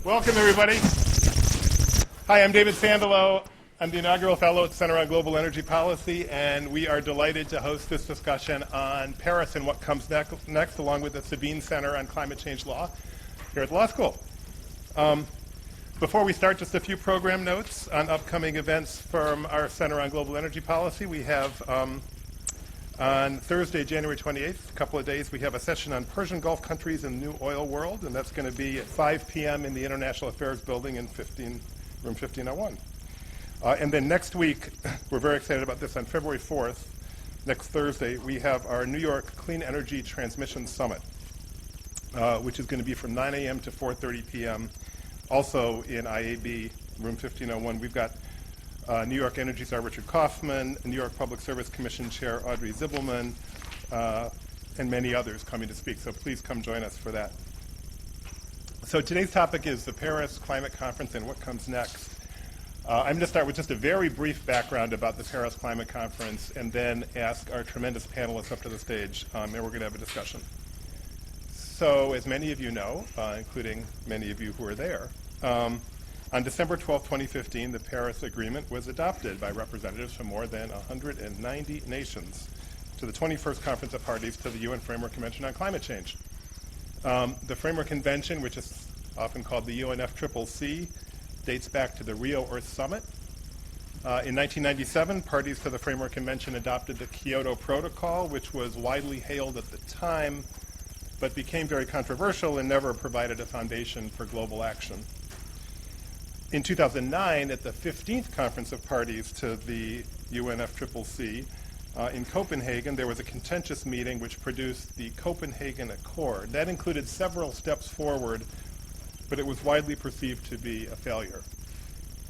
Welcome, everybody. Hi, I'm David Sandelow. I'm the inaugural fellow at the Center on Global Energy Policy, and we are delighted to host this discussion on Paris and what comes next, along with the Sabine Center on Climate Change Law here at the Law School. Before we start, just a few program notes on upcoming events from our Center on Global Energy Policy. We have on Thursday, January 28th, a couple of days, we have a session on Persian Gulf countries and the new oil world, and that's going to be at 5 p.m. in the International Affairs Building in room 1501. And then next week, we're very excited about this, on February 4th, next Thursday, we have our New York Clean Energy Transmission Summit, which is going to be from 9 a.m. to 4:30 p.m., also in IAB, room 1501. We've got New York Energy Czar Richard Kaufman, New York Public Service Commission Chair Audrey Zibelman, and many others coming to speak, so please come join us for that. So today's topic is the Paris Climate Conference and what comes next. I'm going to start with just a very brief background about the Paris Climate Conference and then ask our tremendous panelists up to the stage, and we're going to have a discussion. So as many of you know, including many of you who are there, on December 12, 2015, the Paris Agreement was adopted by representatives from more than 190 nations to the 21st Conference of Parties to the UN Framework Convention on Climate Change. The Framework Convention, which is often called the UNFCCC, dates back to the Rio Earth Summit. In 1997, parties to the Framework Convention adopted the Kyoto Protocol, which was widely hailed at the time, but became very controversial and never provided a foundation for global action. In 2009, at the 15th Conference of Parties to the UNFCCC in Copenhagen, there was a contentious meeting which produced the Copenhagen Accord. That included several steps forward, but it was widely perceived to be a failure.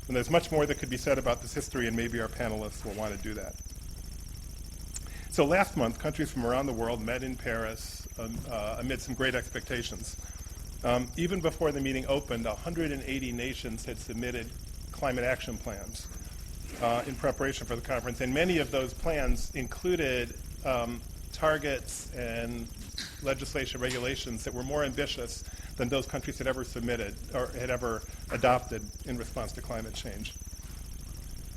And there's much more that could be said about this history, and maybe our panelists will want to do that. So last month, countries from around the world met in Paris amid some great expectations. Even before the meeting opened, 180 nations had submitted climate action plans in preparation for the conference, and many of those plans included targets and legislation regulations that were more ambitious than those countries had ever submitted or had ever adopted in response to climate change.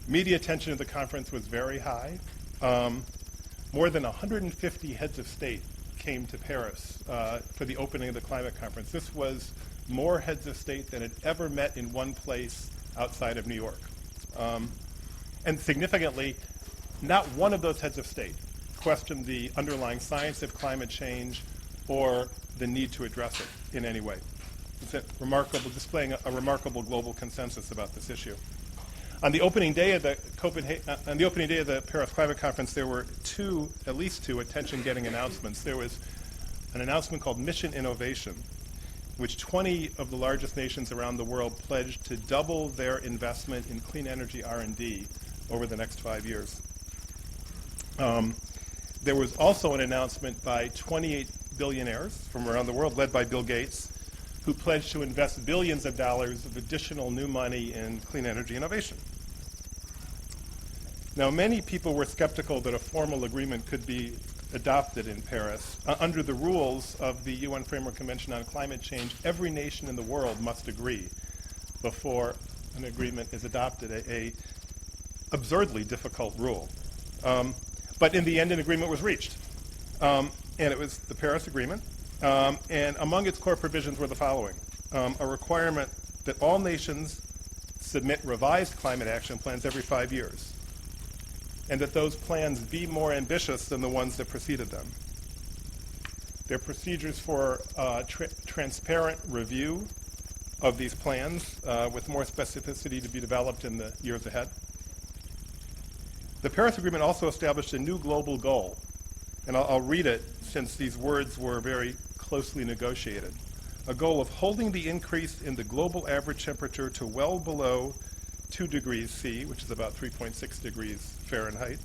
Media attention at the conference was very high. More than 150 heads of state came to Paris for the opening of the climate conference. This was more heads of state than had ever met in one place outside of New York. And significantly, not one of those heads of state questioned the underlying science of climate change or the need to address it in any way. It's displaying a remarkable global consensus about this issue. On the opening day of the Paris Climate Conference, there were at least two attention-getting announcements. There was an announcement called Mission Innovation, which 20 of the largest nations around the world pledged to double their investment in clean energy R&D over the next 5 years. There was also an announcement by 28 billionaires from around the world, led by Bill Gates, who pledged to invest billions of dollars of additional new money in clean energy innovation. Now, many people were skeptical that a formal agreement could be adopted in Paris. Under the rules of the UN Framework Convention on Climate Change, every nation in the world must agree before an agreement is adopted, a absurdly difficult rule. But in the end, an agreement was reached. And it was the Paris Agreement. And among its core provisions were the following. A requirement that all nations submit revised climate action plans every 5 years, and that those plans be more ambitious than the ones that preceded them. There are procedures for transparent review of these plans with more specificity to be developed in the years ahead. The Paris Agreement also established a new global goal, and I'll read it since these words were very closely negotiated. A goal of holding the increase in the global average temperature to well below 2 degrees C, which is about 3.6 degrees Fahrenheit,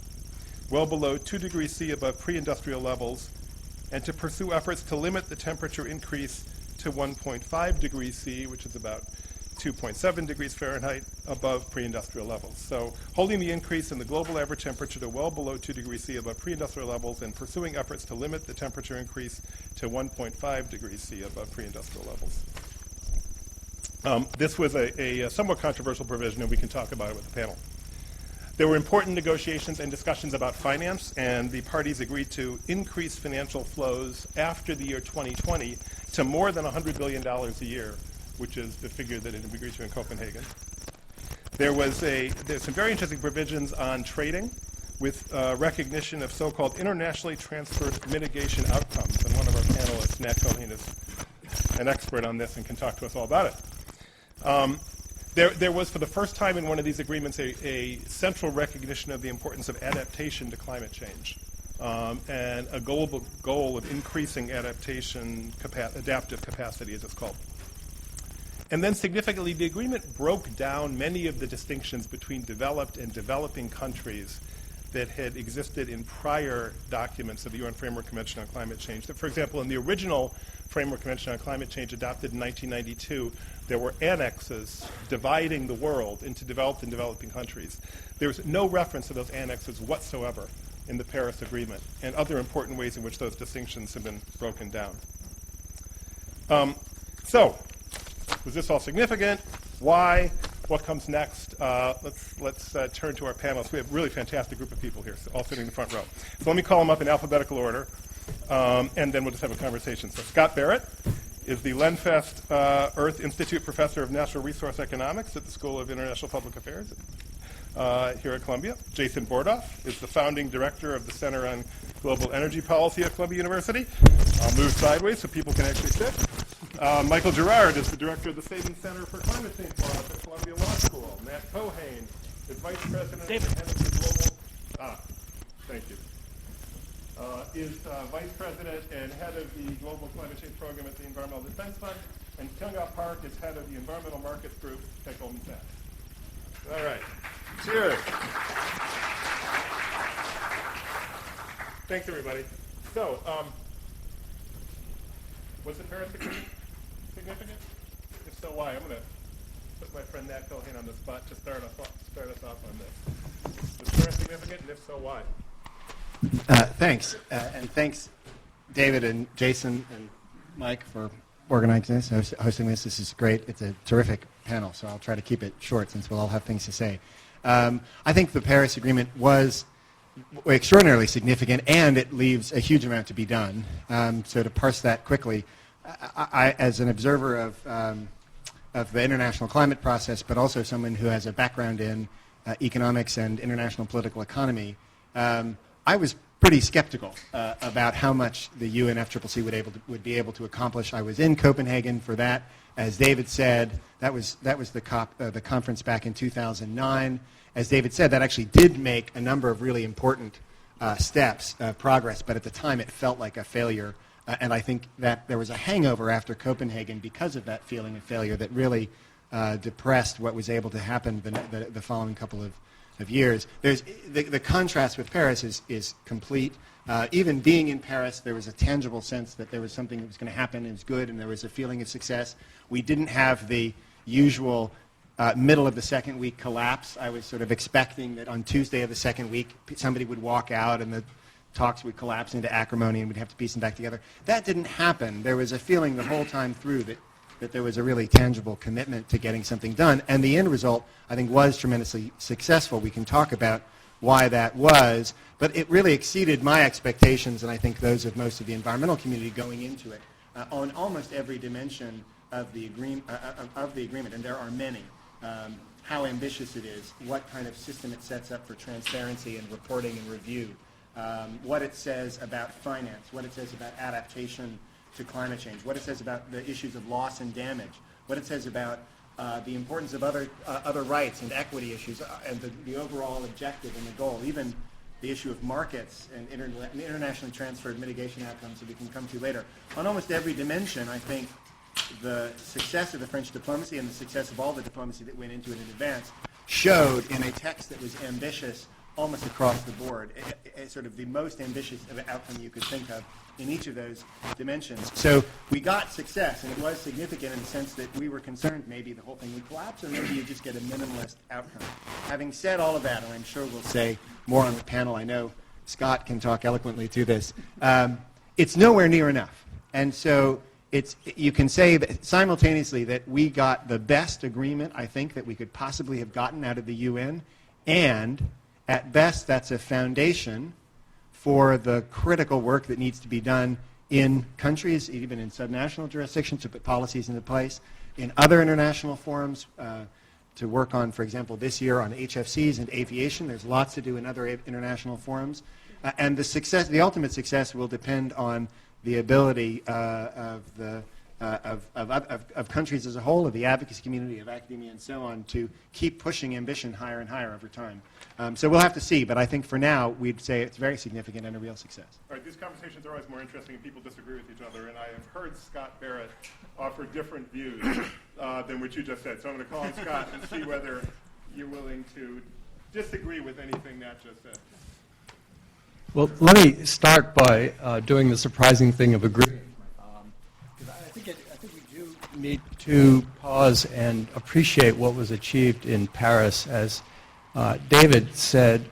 well below 2 degrees C above pre-industrial levels, and to pursue efforts to limit the temperature increase to 1.5 degrees C, which is about 2.7 degrees Fahrenheit above pre-industrial levels. So holding the increase in the global average temperature to well below 2 degrees C above pre-industrial levels and pursuing efforts to limit the temperature increase to 1.5 degrees C above pre-industrial levels. This was a somewhat controversial provision, and we can talk about it with the panel. There were important negotiations and discussions about finance, and the parties agreed to increase financial flows after the year 2020 to more than $100 billion a year, which is the figure that it agreed to in Copenhagen. There's some very interesting provisions on trading with recognition of so-called internationally transferred mitigation outcomes. And one of our panelists, Nat Cohen, is an expert on this and can talk to us all about it. There was, for the first time in one of these agreements, a central recognition of the importance of adaptation to climate change and a global goal of increasing adaptive capacity, as it's called. And then significantly, the agreement broke down many of the distinctions between developed and developing countries that had existed in prior documents of the UN Framework Convention on Climate Change. For example, in the original Framework Convention on Climate Change adopted in 1992, there were annexes dividing the world into developed and developing countries. There's no reference to those annexes whatsoever in the Paris Agreement and other important ways in which those distinctions have been broken down. So, was this all significant? Why? What comes next? Let's turn to our panelists. We have a really fantastic group of people here, all sitting in the front row. So let me call them up in alphabetical order, and then we'll just have a conversation. So Scott Barrett is the Lenfest Earth Institute Professor of Natural Resource Economics at the School of International Public Affairs here at Columbia. Jason Bordoff is the founding director of the Center on Global Energy Policy at Columbia University. I'll move sideways so people can actually sit. Michael Gerard is the director of the Saving Center for Climate Change Laws at Columbia Law School. Matt Cohen is vice president and head of the global. Thank you. Is vice president and head of the Global Climate Change Program at the Environmental Defense Fund. And Kyung-Ah Park is head of the Environmental Markets Group at Goldman Sachs. All right. Cheers. Thanks, everybody. So, was the Paris Agreement significant? If so, why? I'm going to put my friend Nat Cohen on the spot to start us off on this. Was Paris significant, and if so, why? Thanks. And thanks, David and Jason and Mike, for organizing this, hosting this. This is great. It's a terrific panel, so I'll try to keep it short since we'll all have things to say. I think the Paris Agreement was extraordinarily significant, and it leaves a huge amount to be done. So to parse that quickly, I as an observer of the international climate process, but also someone who has a background in economics and international political economy, I was pretty skeptical about how much the UNFCCC would be able to accomplish. I was in Copenhagen for that. As David said, that was the conference back in 2009. As David said, that actually did make a number of really important steps, progress, but at the time it felt like a failure. And I think that there was a hangover after Copenhagen because of that feeling of failure that really depressed what was able to happen the following couple of years. The contrast with Paris is complete. Even being in Paris, there was a tangible sense that there was something that was going to happen, it was good, and there was a feeling of success. We didn't have the usual middle of the second week collapse. I was sort of expecting that on Tuesday of the second week, somebody would walk out and the talks would collapse into acrimony and we'd have to piece them back together. That didn't happen. There was a feeling the whole time through that there was a really tangible commitment to getting something done. And the end result, I think, was tremendously successful. We can talk about why that was, but it really exceeded my expectations and I think those of most of the environmental community going into it on almost every dimension of the agreement, and there are many. How ambitious it is, what kind of system it sets up for transparency and reporting and review, what it says about finance, what it says about adaptation to climate change, what it says about the issues of loss and damage, what it says about the importance of other rights and equity issues, and the overall objective and the goal, even the issue of markets and internationally transferred mitigation outcomes that we can come to later. On almost every dimension, I think the success of the French diplomacy and the success of all the diplomacy that went into it in advance showed in a text that was ambitious almost across the board, sort of the most ambitious outcome you could think of in each of those dimensions. So we got success, and it was significant in the sense that we were concerned maybe the whole thing would collapse, or maybe you just get a minimalist outcome. Having said all of that, and I'm sure we'll say more on the panel, I know Scott can talk eloquently to this, it's nowhere near enough. And so you can say that simultaneously that we got the best agreement, I think, that we could possibly have gotten out of the UN, and at best that's a foundation for the critical work that needs to be done in countries, even in subnational jurisdictions, to put policies into place, in other international forums, to work on, for example, this year on HFCs and aviation. There's lots to do in other international forums. And the ultimate success will depend on the ability of countries as a whole, of the advocacy community, of academia, and so on, to keep pushing ambition higher and higher over time. So we'll have to see, but I think for now we'd say it's very significant and a real success. All right, these conversations are always more interesting and people disagree with each other, and I have heard Scott Barrett offer different views than what you just said. So I'm going to call on Scott and see whether you're willing to disagree with anything Nat just said. Well, let me start by doing the surprising thing of agreeing. I think we do need to pause and appreciate what was achieved in Paris. As David said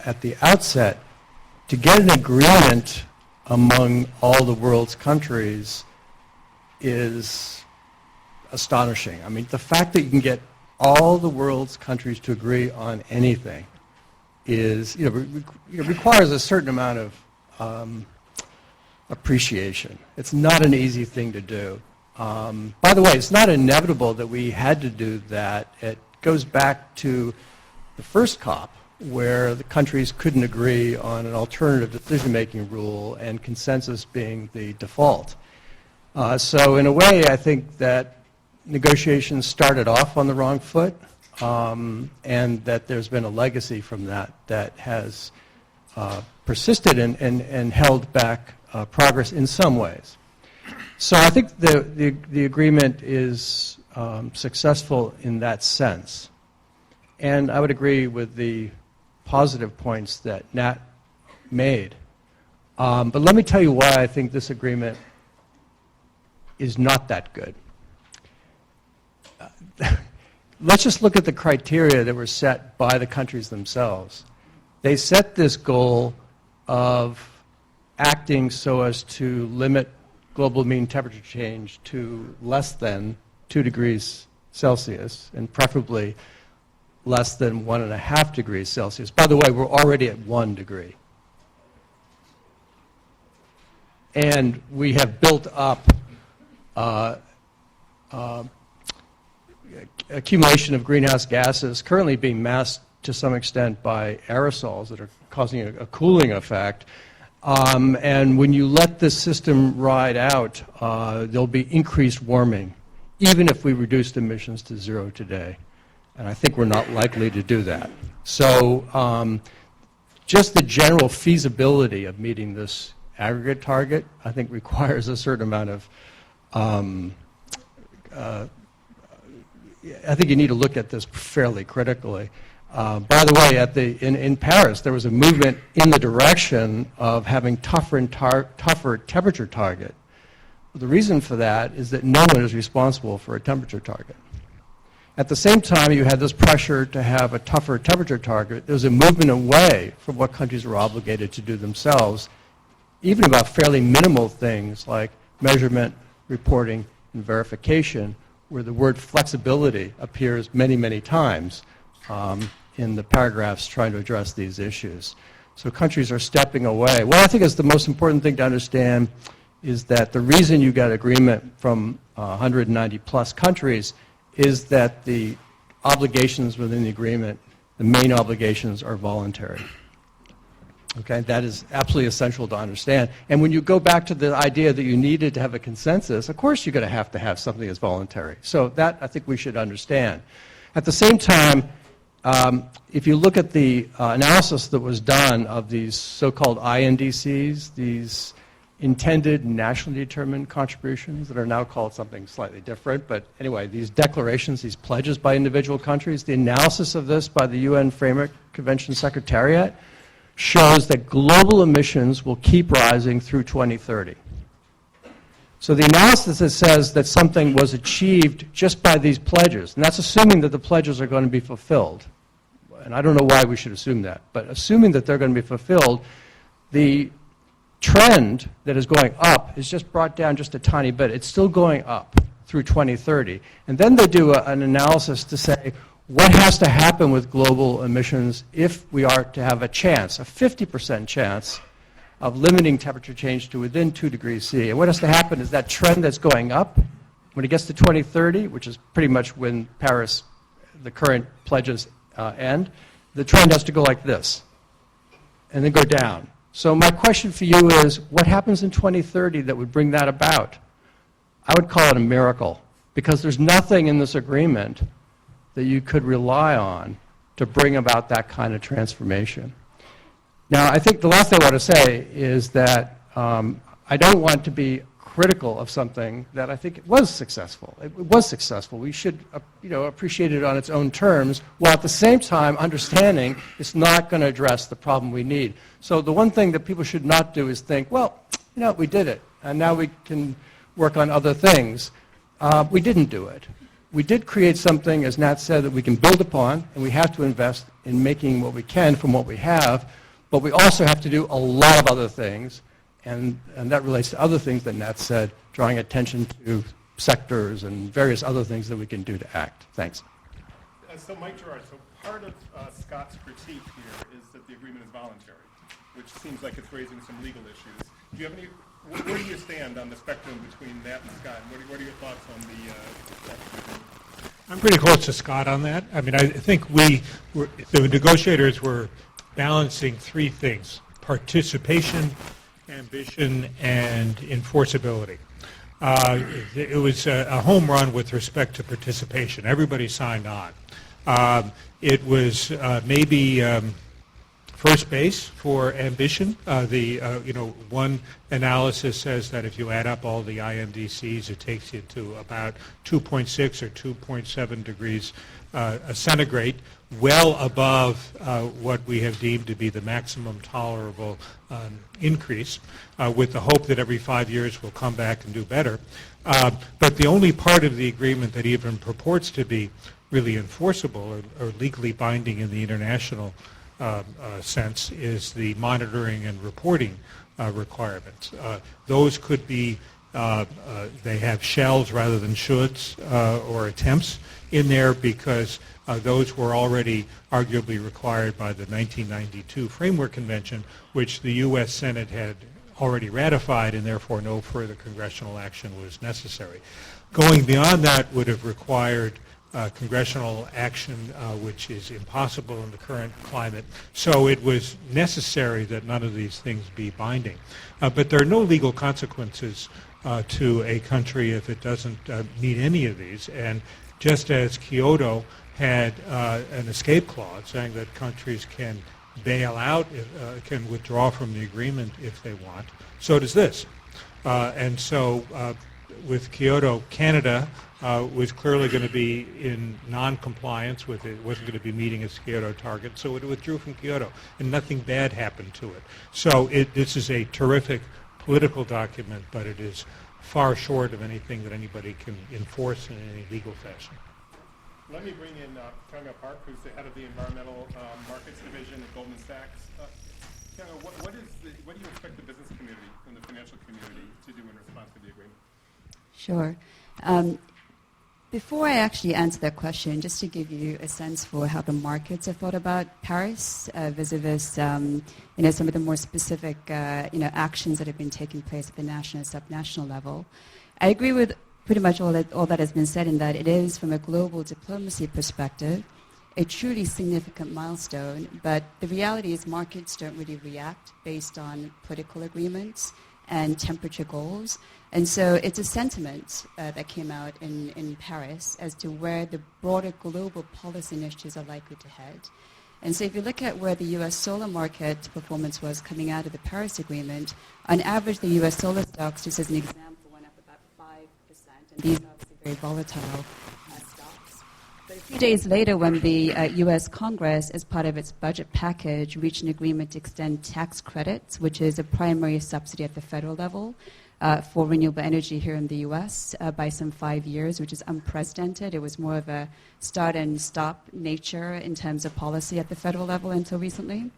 at the outset, to get an agreement among all the world's countries is astonishing. I mean, the fact that you can get all the world's countries to agree on anything is, requires a certain amount of appreciation. It's not an easy thing to do. By the way, it's not inevitable that we had to do that. It goes back to the first COP, where the countries couldn't agree on an alternative decision-making rule and consensus being the default. So in a way, I think that negotiations started off on the wrong foot. And that there's been a legacy from that has persisted and held back progress in some ways. So I think the agreement is successful in that sense. And I would agree with the positive points that Nat made. But let me tell you why I think this agreement is not that good. Let's just look at the criteria that were set by the countries themselves. They set this goal of acting so as to limit global mean temperature change to less than 2 degrees Celsius, and preferably less than 1.5 degrees Celsius. By the way, we're already at 1 degree. And we have built up accumulation of greenhouse gases currently being masked to some extent by aerosols that are causing a cooling effect. And when you let this system ride out, there'll be increased warming, even if we reduced emissions to 0 today. And I think we're not likely to do that. So just the general feasibility of meeting this aggregate target, I think, requires a certain amount of I think you need to look at this fairly critically. By the way, in Paris, there was a movement in the direction of having tougher temperature target. The reason for that is that no one is responsible for a temperature target. At the same time, you had this pressure to have a tougher temperature target. There was a movement away from what countries were obligated to do themselves, even about fairly minimal things like measurement, reporting, and verification, where the word flexibility appears many, many times in the paragraphs trying to address these issues. So countries are stepping away. What I think is the most important thing to understand is that the reason you got agreement from 190 plus countries is that the obligations within the agreement, the main obligations, are voluntary. Okay, that is absolutely essential to understand. And when you go back to the idea that you needed to have a consensus, of course you're going to have something that's voluntary. So that, I think, we should understand. At the same time, if you look at the analysis that was done of these so-called INDCs, these intended nationally determined contributions that are now called something slightly different, but anyway, these declarations, these pledges by individual countries, the analysis of this by the UN Framework Convention Secretariat shows that global emissions will keep rising through 2030. So the analysis that says that something was achieved just by these pledges, and that's assuming that the pledges are going to be fulfilled, and I don't know why we should assume that, but assuming that they're going to be fulfilled, the trend that is going up is just brought down just a tiny bit. It's still going up through 2030. And then they do an analysis to say, what has to happen with global emissions if we are to have a chance, a 50% chance, of limiting temperature change to within 2 degrees C? And what has to happen is that trend that's going up, when it gets to 2030, which is pretty much when Paris, the current pledges end, the trend has to go like this, and then go down. So my question for you is, what happens in 2030 that would bring that about? I would call it a miracle, because there's nothing in this agreement that you could rely on to bring about that kind of transformation. Now, I think the last thing I want to say is that I don't want to be critical of something that I think was successful. It was successful. We should appreciate it on its own terms, while at the same time understanding it's not going to address the problem we need. So the one thing that people should not do is think, well, we did it, and now we can work on other things. We didn't do it. We did create something, as Nat said, that we can build upon, and we have to invest in making what we can from what we have, but we also have to do a lot of other things, and that relates to other things that Nat said, drawing attention to sectors and various other things that we can do to act. Thanks. So Mike Gerard, so part of Scott's critique here is that the agreement is voluntary, which seems like it's raising some legal issues. Do you have any, where do you stand on the spectrum between that and Scott? And what are your thoughts on the I'm pretty close to Scott on that. I mean, I think the negotiators were balancing three things: participation, ambition, and enforceability. It was a home run with respect to participation. Everybody signed on. It was maybe first base for ambition. One analysis says that if you add up all the INDCs, it takes you to about 2.6 or 2.7 degrees centigrade, well above what we have deemed to be the maximum tolerable increase, with the hope that every 5 years we'll come back and do better. But the only part of the agreement that even purports to be really enforceable or legally binding in the international sense is the monitoring and reporting requirements. Those could be, they have shells rather than shoulds or attempts in there, because those were already arguably required by the 1992 Framework Convention, which the U.S. Senate had already ratified, and therefore no further congressional action was necessary. Going beyond that would have required congressional action, which is impossible in the current climate. So it was necessary that none of these things be binding. But there are no legal consequences to a country if it doesn't meet any of these. And just as Kyoto had an escape clause saying that countries can bail out, can withdraw from the agreement if they want, so does this. And so with Kyoto, Canada was clearly going to be in non-compliance with it, wasn't going to be meeting its Kyoto target, so it withdrew from Kyoto, and nothing bad happened to it. So this is a terrific political document, but it is far short of anything that anybody can enforce in any legal fashion. Let me bring in Kyung-Ah Park, who's the head of the Environmental Markets Division at Goldman Sachs. Kyung-Ah, what do you expect the business community and the financial community to do in response to the agreement? Sure. Before I actually answer that question, just to give you a sense for how the markets have thought about Paris vis-a-vis some of the more specific actions that have been taking place at the national and subnational level, I agree with pretty much all that has been said, in that it is, from a global diplomacy perspective, a truly significant milestone. But the reality is markets don't really react based on political agreements and temperature goals. And so it's a sentiment that came out in Paris as to where the broader global policy initiatives are likely to head. And so if you look at where the U.S. solar market performance was coming out of the Paris Agreement, on average the U.S. solar stocks, just as an example, went up about 5%. And these are obviously very volatile stocks. But a few days later, when the U.S. Congress, as part of its budget package, reached an agreement to extend tax credits, which is a primary subsidy at the federal level, for renewable energy here in the U.S. By some 5 years, which is unprecedented. It was more of a start and stop nature in terms of policy at the federal level until recently.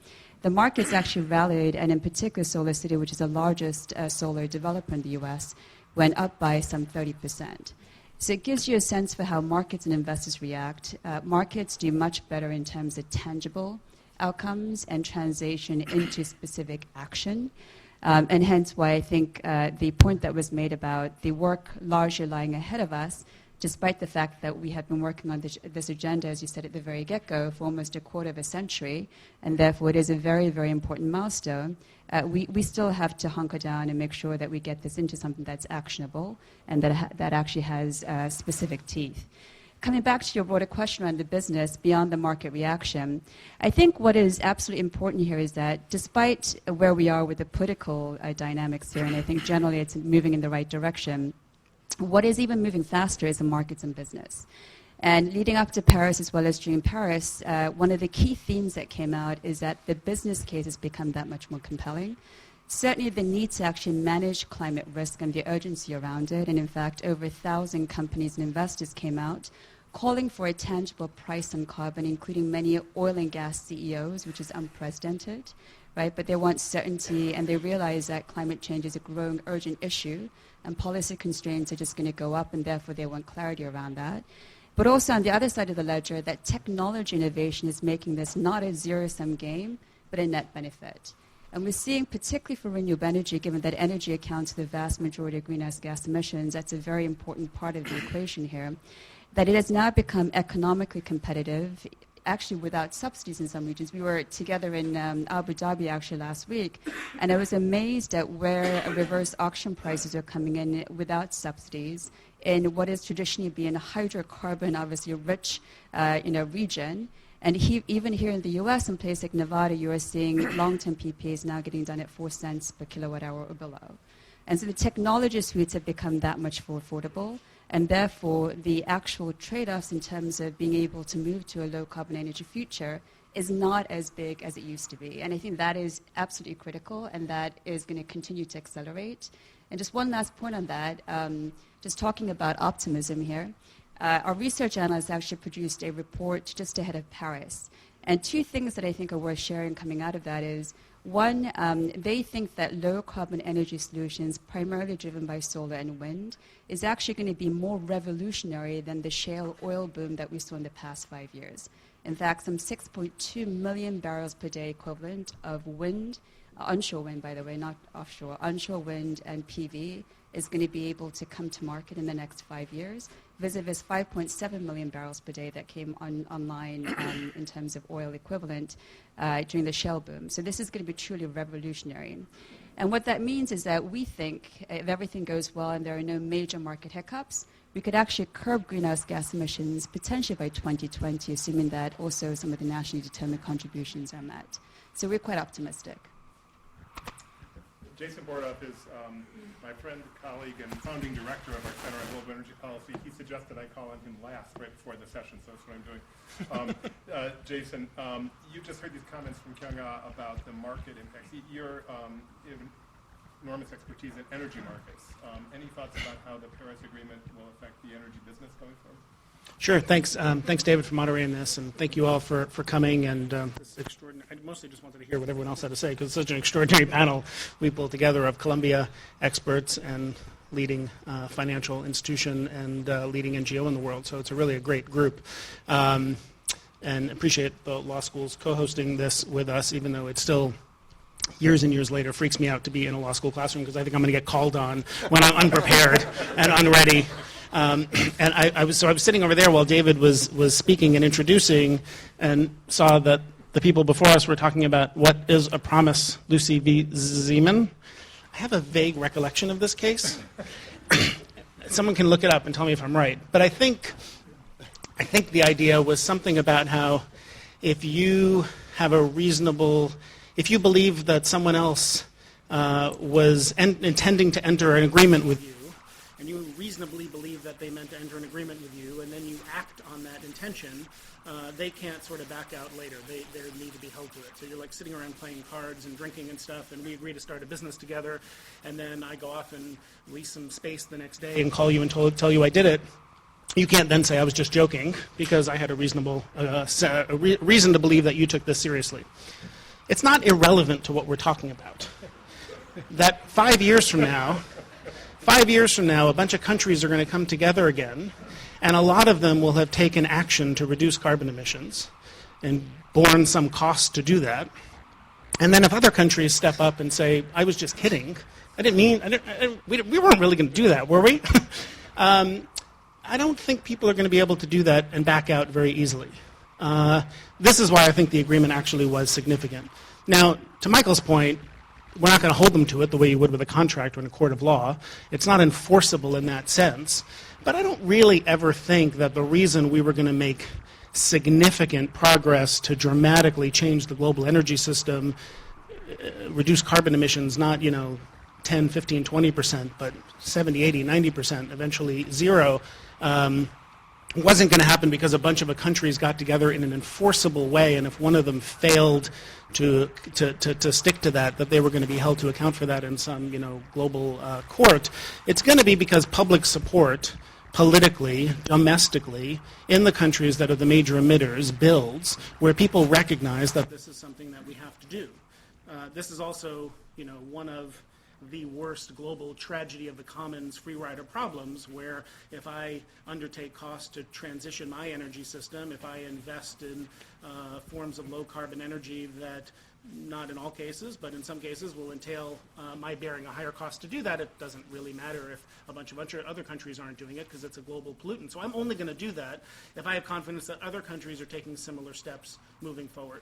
the markets actually rallied, and in particular Solar City, which is the largest solar developer in the U.S., went up by some 30%. So it gives you a sense for how markets and investors react. Markets do much better in terms of tangible outcomes and translation into specific action. And hence why I think the point that was made about the work largely lying ahead of us, despite the fact that we have been working on this agenda, as you said at the very get-go, for almost a quarter of a century, and therefore it is a very, very important milestone, we still have to hunker down and make sure that we get this into something that's actionable and that actually has specific teeth. Coming back to your broader question around the business beyond the market reaction, I think what is absolutely important here is that despite where we are with the political dynamics here, and I think generally it's moving in the right direction, what is even moving faster is the markets and business. And leading up to Paris as well as during Paris, one of the key themes that came out is that the business case has become that much more compelling. Certainly the need to actually manage climate risk and the urgency around it, and in fact over 1,000 companies and investors came out calling for a tangible price on carbon, including many oil and gas CEOs, which is unprecedented, right? But they want certainty, and they realize that climate change is a growing urgent issue, and policy constraints are just going to go up, and therefore they want clarity around that. But also on the other side of the ledger, that technology innovation is making this not a zero-sum game, but a net benefit. And we're seeing, particularly for renewable energy, given that energy accounts for the vast majority of greenhouse gas emissions, that's a very important part of the equation here, that it has now become economically competitive, actually without subsidies in some regions. We were together in Abu Dhabi actually last week, and I was amazed at where reverse auction prices are coming in without subsidies in what is traditionally being a hydrocarbon, obviously rich region. And even here in the U.S., in places like Nevada, you are seeing long-term PPAs now getting done at 4 cents per kilowatt hour or below. And so the technology suites have become that much more affordable, and therefore the actual trade-offs in terms of being able to move to a low-carbon energy future is not as big as it used to be. And I think that is absolutely critical, and that is going to continue to accelerate. And just one last point on that, just talking about optimism here. Our research analysts actually produced a report just ahead of Paris. And 2 things that I think are worth sharing coming out of that is, one, they think that low-carbon energy solutions, primarily driven by solar and wind, is actually going to be more revolutionary than the shale oil boom that we saw in the past 5 years. In fact, some 6.2 million barrels per day equivalent of wind, onshore wind, by the way, not offshore, onshore wind and PV is going to be able to come to market in the next 5 years, vis-a-vis 5.7 million barrels per day that came online in terms of oil equivalent during the shale boom. So this is going to be truly revolutionary. And what that means is that we think if everything goes well and there are no major market hiccups, we could actually curb greenhouse gas emissions potentially by 2020, assuming that also some of the nationally determined contributions are met. So we're quite optimistic. Jason Bordoff is my friend, colleague, and founding director of our Center on Global Energy Policy. He suggested I call on him last right before the session, so that's what I'm doing. Jason, you just heard these comments from Kyung-Ah about the market impacts. You have enormous expertise in energy markets. Any thoughts about how the Paris Agreement will affect the energy business going forward? Sure. Thanks. Thanks, David, for moderating this, and thank you all for coming. And this extraordinary. I mostly just wanted to hear what everyone else had to say because it's such an extraordinary panel we pulled together of Columbia experts and leading financial institution and leading NGO in the world. So it's really a great group, and appreciate the law schools co-hosting this with us, even though it's still years and years later freaks me out to be in a law school classroom because I think I'm going to get called on when I'm unprepared and unready. And I was sitting over there while David was speaking and introducing, and saw that the people before us were talking about what is a promise, Lucy v. Zeman. I have a vague recollection of this case. Someone can look it up and tell me if I'm right. But I think the idea was something about how if you believe that someone else was intending to enter an agreement with you, and you reasonably believe that they meant to enter an agreement with you, and then you act on that intention, they can't sort of back out later. They need to be held to it. So you're like sitting around playing cards and drinking and stuff, and we agree to start a business together, and then I go off and lease some space the next day and call you and tell you I did it. You can't then say I was just joking because I had a reasonable reason to believe that you took this seriously. it's not irrelevant to what we're talking about. That 5 years from now, a bunch of countries are going to come together again, and a lot of them will have taken action to reduce carbon emissions and borne some cost to do that. And then if other countries step up and say, I was just kidding, we weren't really going to do that, were we? I don't think people are going to be able to do that and back out very easily. This is why I think the agreement actually was significant. Now, to Michael's point, we're not going to hold them to it the way you would with a contract or in a court of law. It's not enforceable in that sense. But I don't really ever think that the reason we were going to make significant progress to dramatically change the global energy system, reduce carbon emissions, not 10, 15, 20%, but 70, 80, 90%, eventually zero, wasn't going to happen because a bunch of countries got together in an enforceable way, and if one of them failed to stick to that they were going to be held to account for that in some global court. It's going to be because public support, politically, domestically, in the countries that are the major emitters, builds where people recognize that this is something that we have to do. This is also one of the worst global tragedy of the commons free rider problems, where if I undertake costs to transition my energy system, if I invest in forms of low carbon energy that, not in all cases, but in some cases will entail my bearing a higher cost to do that, it doesn't really matter if a bunch of other countries aren't doing it because it's a global pollutant. So I'm only going to do that if I have confidence that other countries are taking similar steps moving forward.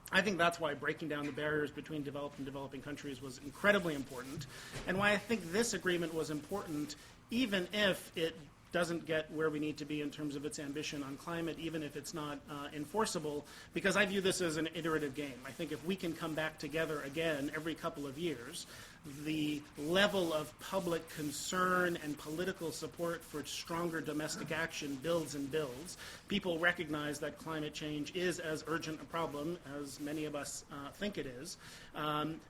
I think that's why breaking down the barriers between developed and developing countries was incredibly important, and why I think this agreement was important, even if it doesn't get where we need to be in terms of its ambition on climate, even if it's not enforceable, because I view this as an iterative game. I think if we can come back together again every couple of years, the level of public concern and political support for stronger domestic action builds and builds. People recognize that climate change is as urgent a problem as many of us think it is.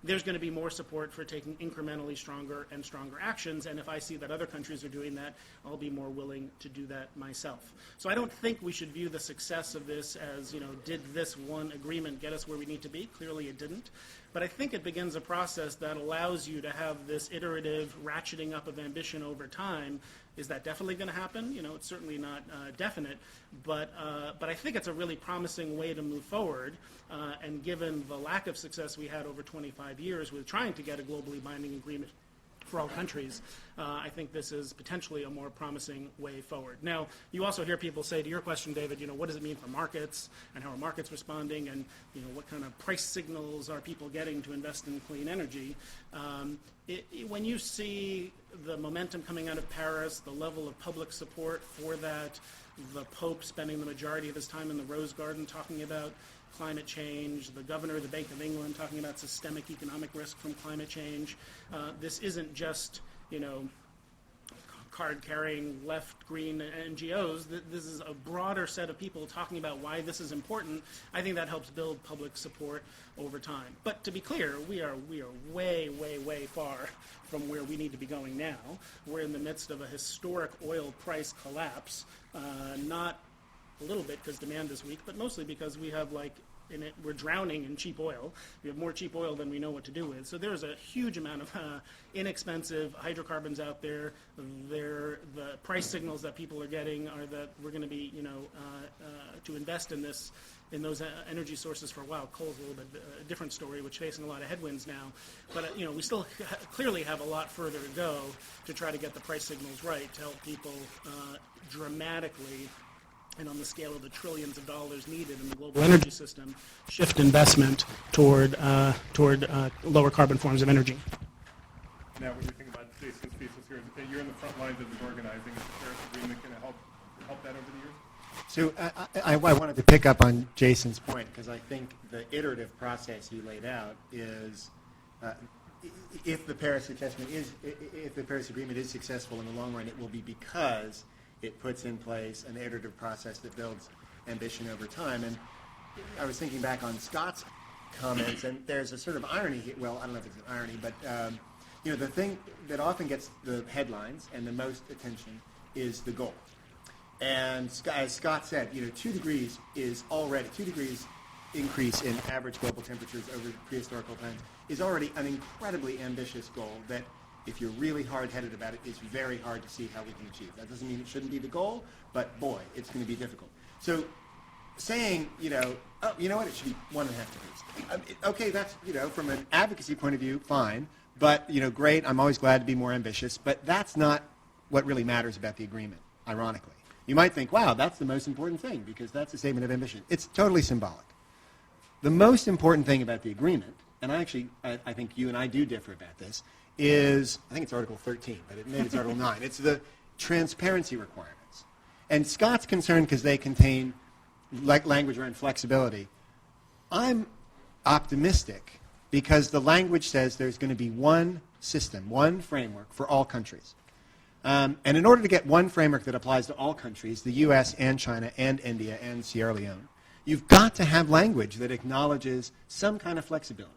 There's going to be more support for taking incrementally stronger and stronger actions, and if I see that other countries are doing that, I'll be more willing to do that myself. So I don't think we should view the success of this as, did this one agreement get us where we need to be? Clearly it didn't. But I think it begins a process that allows you to have this iterative ratcheting up of ambition over time. Is that definitely going to happen? It's certainly not definite, but I think it's a really promising way to move forward. And given the lack of success we had over 25 years with trying to get a globally binding agreement for all countries, I think this is potentially a more promising way forward. Now, you also hear people say, to your question, David, what does it mean for markets, and how are markets responding, and what kind of price signals are people getting to invest in clean energy? When you see the momentum coming out of Paris, the level of public support for that, the Pope spending the majority of his time in the Rose Garden talking about climate change, the governor of the Bank of England talking about systemic economic risk from climate change. This isn't just, card-carrying left-green NGOs. This is a broader set of people talking about why this is important. I think that helps build public support over time. But to be clear, we are way, way, way far from where we need to be going now. We're in the midst of a historic oil price collapse, not a little bit because demand is weak, but mostly because we have we're drowning in cheap oil. We have more cheap oil than we know what to do with. So there's a huge amount of inexpensive hydrocarbons out there. The price signals that people are getting are that we're going to be, to invest in those energy sources for a while. Coal's a little bit a different story, which is facing a lot of headwinds now. But we still clearly have a lot further to go to try to get the price signals right to help people dramatically, and on the scale of the trillions of dollars needed in the global energy system, shift investment toward lower carbon forms of energy. Now, when you think about Jason's thesis here, you're in the front lines of this organizing. Is the Paris Agreement going to help that over the years? So I wanted to pick up on Jason's point, because I think the iterative process he laid out is, if the Paris Agreement is successful in the long run, it will be because it puts in place an iterative process that builds ambition over time. And I was thinking back on Scott's comments, and there's a sort of irony here. Well, I don't know if it's an irony, but the thing that often gets the headlines and the most attention is the goal. And as Scott said, 2 degrees increase in average global temperatures over prehistorical times is already an incredibly ambitious goal that, if you're really hard-headed about it, is very hard to see how we can achieve. That doesn't mean it shouldn't be the goal, but boy, it's going to be difficult. So saying, oh, you know what, it should be 1.5 degrees. Okay, that's, from an advocacy point of view, fine. But, great, I'm always glad to be more ambitious. But that's not what really matters about the agreement, ironically. You might think, wow, that's the most important thing because that's a statement of ambition. It's totally symbolic. The most important thing about the agreement, and I think you and I do differ about this, is, I think it's Article 13, but maybe it's Article 9. It's the transparency requirements. And Scott's concerned because they contain language around flexibility. I'm optimistic because the language says there's going to be one system, one framework for all countries. And in order to get one framework that applies to all countries, the US and China and India and Sierra Leone, you've got to have language that acknowledges some kind of flexibility.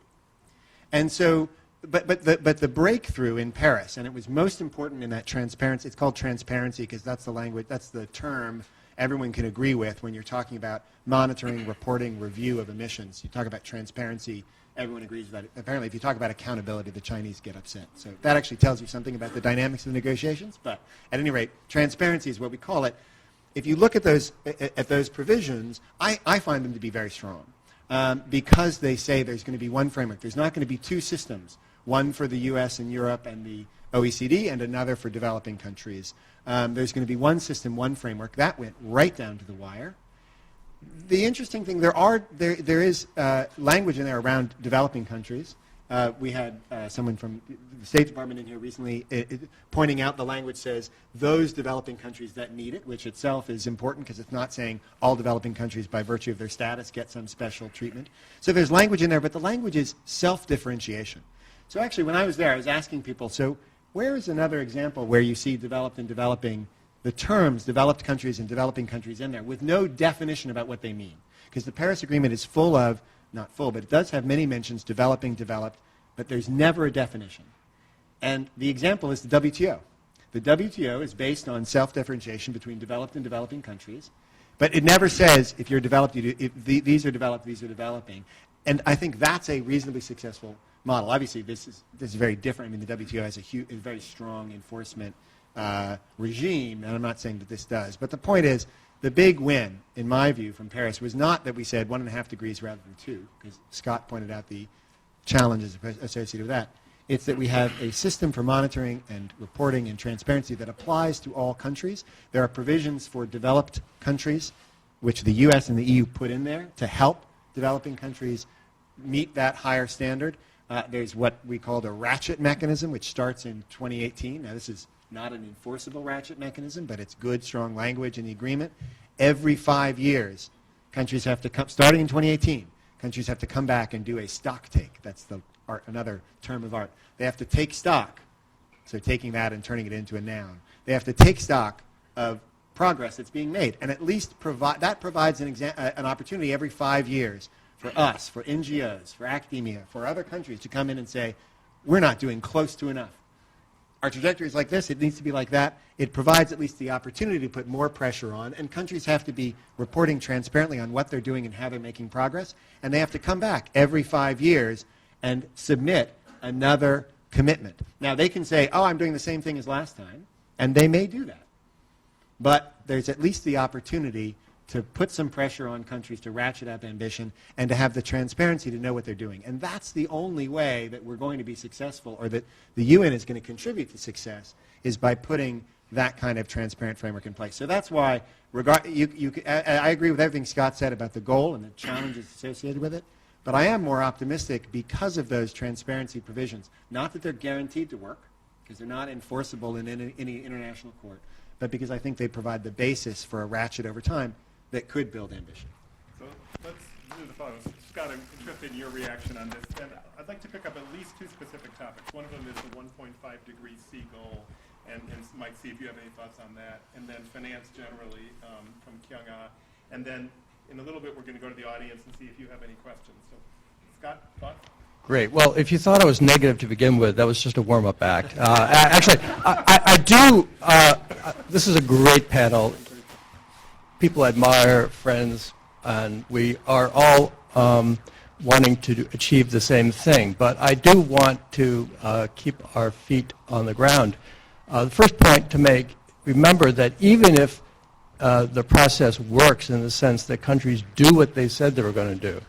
And so, but the breakthrough in Paris, and it was most important in that transparency, it's called transparency because that's the language, that's the term everyone can agree with when you're talking about monitoring, reporting, review of emissions. You talk about transparency, everyone agrees with that. Apparently, if you talk about accountability, the Chinese get upset. So that actually tells you something about the dynamics of the negotiations. But at any rate, transparency is what we call it. If you look at those provisions, I find them to be very strong because they say there's going to be one framework. There's not going to be two systems, one for the US and Europe and the OECD and another for developing countries. There's going to be one system, one framework. That went right down to the wire. The interesting thing, there is language in there around developing countries. We had someone from the State Department in here recently pointing out the language says those developing countries that need it, which itself is important because it's not saying all developing countries by virtue of their status get some special treatment. So there's language in there, but the language is self-differentiation. So actually, when I was there, I was asking people, so where is another example where you see developed and developing, the terms developed countries and developing countries in there with no definition about what they mean? Because the Paris Agreement is full of, not full, but it does have many mentions, developing, developed, but there's never a definition. And the example is the WTO. The WTO is based on self-differentiation between developed and developing countries, but it never says if you're developed, these are developed, these are developing. And I think that's a reasonably successful model. Obviously, this is very different. I mean, the WTO has a very strong enforcement regime, and I'm not saying that this does. But the point is, the big win, in my view, from Paris was not that we said 1.5 degrees rather than 2, because Scott pointed out the challenges associated with that. It's that we have a system for monitoring and reporting and transparency that applies to all countries. There are provisions for developed countries, which the US and the EU put in there to help developing countries meet that higher standard. There's what we call the ratchet mechanism, which starts in 2018. Now, this is not an enforceable ratchet mechanism, but it's good, strong language in the agreement. Every 5 years, countries have to come, starting in 2018, countries have to come back and do a stock take. That's the art, another term of art. They have to take stock, so taking that and turning it into a noun. They have to take stock of progress that's being made, and at least that provides an opportunity every 5 years for us, for NGOs, for academia, for other countries to come in and say, we're not doing close to enough. Our trajectory is like this, it needs to be like that. It provides at least the opportunity to put more pressure on, and countries have to be reporting transparently on what they're doing and how they're making progress, and they have to come back every 5 years and submit another commitment. Now, they can say, oh, I'm doing the same thing as last time, and they may do that. But there's at least the opportunity to put some pressure on countries to ratchet up ambition and to have the transparency to know what they're doing. And that's the only way that we're going to be successful, or that the UN is going to contribute to success, is by putting that kind of transparent framework in place. So that's why I agree with everything Scott said about the goal and the challenges associated with it, but I am more optimistic because of those transparency provisions. Not that they're guaranteed to work, because they're not enforceable in any international court, but because I think they provide the basis for a ratchet over time that could build ambition. So let's do the following. Scott, I'm interested in your reaction on this. And I'd like to pick up at least two specific topics. One of them is the 1.5 degrees C goal, and Mike, see if you have any thoughts on that. And then finance generally from Kyung-Ah. And then in a little bit, we're going to go to the audience and see if you have any questions. So, Scott, thoughts? Great. Well, if you thought I was negative to begin with, that was just a warm-up act. Actually, I do. This is a great panel. People I admire, friends, and we are all wanting to achieve the same thing. But I do want to keep our feet on the ground. The first point to make, remember that even if the process works in the sense that countries do what they said they were going to do,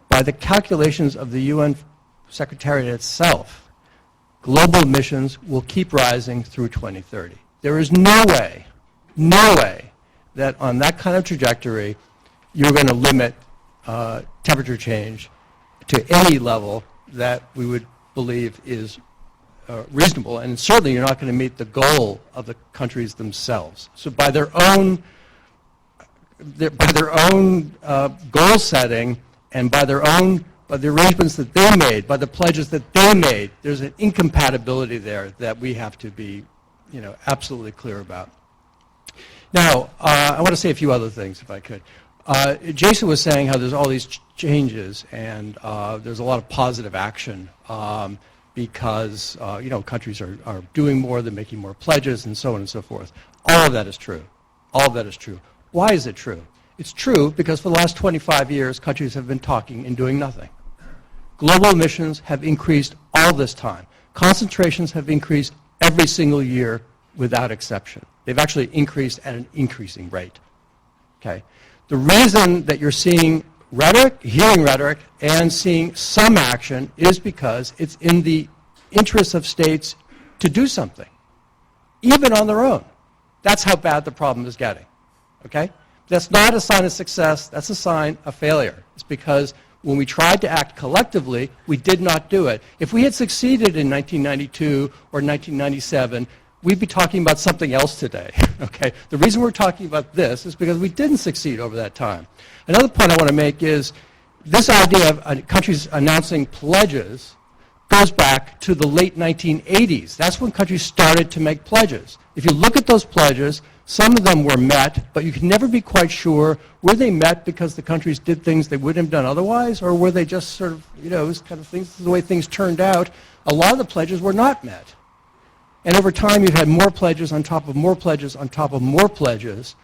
by the calculations of the UN Secretariat itself, global emissions will keep rising through 2030. There is no way that on that kind of trajectory you're going to limit temperature change to any level that we would believe is reasonable, and certainly you're not going to meet the goal of the countries themselves. So by their own goal setting and by the arrangements that they made, by the pledges that they made, there's an incompatibility there that we have to be, absolutely clear about. Now, I want to say a few other things, if I could. Jason was saying how there's all these changes and there's a lot of positive action because countries are doing more, they're making more pledges, and so on and so forth. All of that is true. All of that is true. Why is it true? It's true because for the last 25 years, countries have been talking and doing nothing. Global emissions have increased all this time. Concentrations have increased every single year without exception. They've actually increased at an increasing rate. Okay? The reason that you're seeing hearing rhetoric, and seeing some action is because it's in the interest of states to do something, even on their own. That's how bad the problem is getting. Okay? That's not a sign of success, that's a sign of failure. It's because when we tried to act collectively, we did not do it. If we had succeeded in 1992 or 1997, we'd be talking about something else today. Okay? The reason we're talking about this is because we didn't succeed over that time. Another point I want to make is this idea of countries announcing pledges goes back to the late 1980s. That's when countries started to make pledges. If you look at those pledges, some of them were met, but you can never be quite sure, were they met because the countries did things they wouldn't have done otherwise, or were they just sort of, it was kind of things, the way things turned out. A lot of the pledges were not met. And over time, you've had more pledges on top of more pledges on top of more pledges.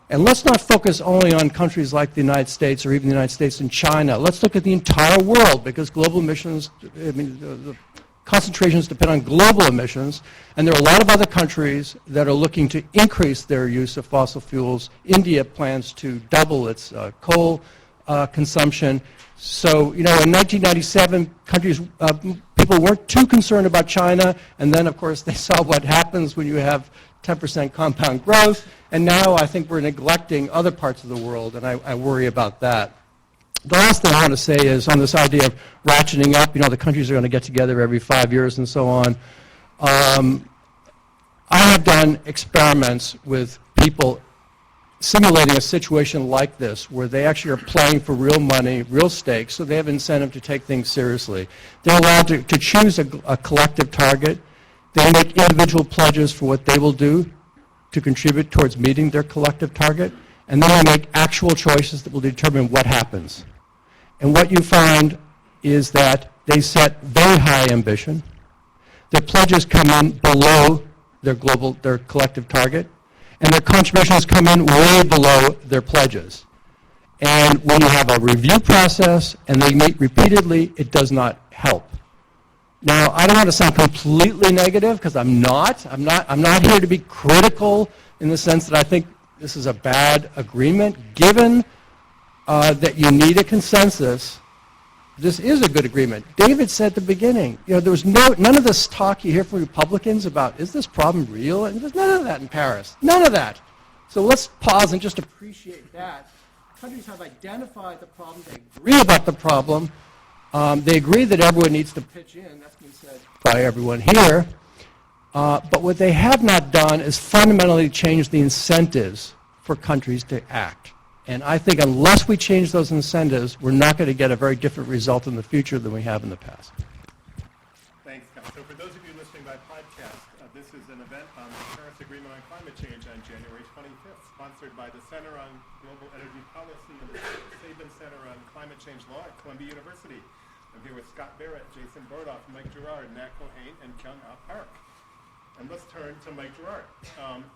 And let's not focus only on countries like the United States or even the United States and China. Let's look at the entire world because global emissions, the concentrations depend on global emissions. And there are a lot of other countries that are looking to increase their use of fossil fuels. India plans to double its coal consumption. So, in 1997, people weren't too concerned about China, and then, of course, they saw what happens when you have 10% compound growth, and now I think we're neglecting other parts of the world, and I worry about that. The last thing I want to say is on this idea of ratcheting up, the countries are going to get together every 5 years and so on. I have done experiments with people simulating a situation like this where they actually are playing for real money, real stakes, so they have incentive to take things seriously. They're allowed to choose a collective target. They make individual pledges for what they will do to contribute towards meeting their collective target, and then they make actual choices that will determine what happens. And what you find is that they set very high ambition. Their pledges come in below their collective target, and their contributions come in way below their pledges. And when you have a review process and they meet repeatedly, it does not help. Now, I don't want to sound completely negative because I'm not. I'm not here to be critical in the sense that I think this is a bad agreement. Given that you need a consensus, this is a good agreement. David said at the beginning, there was none of this talk you hear from Republicans about, is this problem real? And there's none of that in Paris. None of that. So let's pause and just appreciate that. Countries have identified the problem. They agree about the problem. They agree that everyone needs to pitch in. That's been said by everyone here. But what they have not done is fundamentally change the incentives for countries to act. And I think unless we change those incentives, we're not going to get a very different result in the future than we have in the past. Thanks, Scott. So for those of you listening by podcast, this is an event on the Paris Agreement on Climate Change on January 25th, sponsored by the Center on Global Energy Policy and the Sabin Center on Climate Change Law at Columbia University. I'm here with Scott Barrett, Jason Bordoff, Mike Gerard, Nat Cohane, and Kyung Ah Park. And let's turn to Mike Gerard.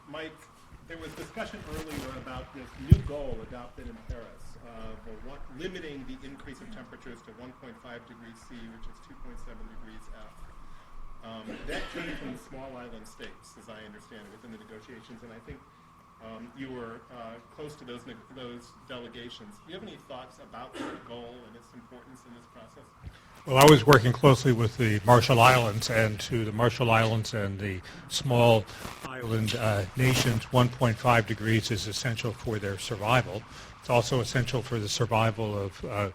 Mike, There was discussion earlier about this new goal adopted in Paris of limiting the increase of temperatures to 1.5 degrees C, which is 2.7 degrees F. That came from the small island states, as I understand it, within the negotiations, and I think you were close to those delegations. Do you have any thoughts about that goal and its importance in this process? Well, I was working closely with the Marshall Islands, and to the Marshall Islands and the small island nations, 1.5 degrees is essential for their survival. It's also essential for the survival of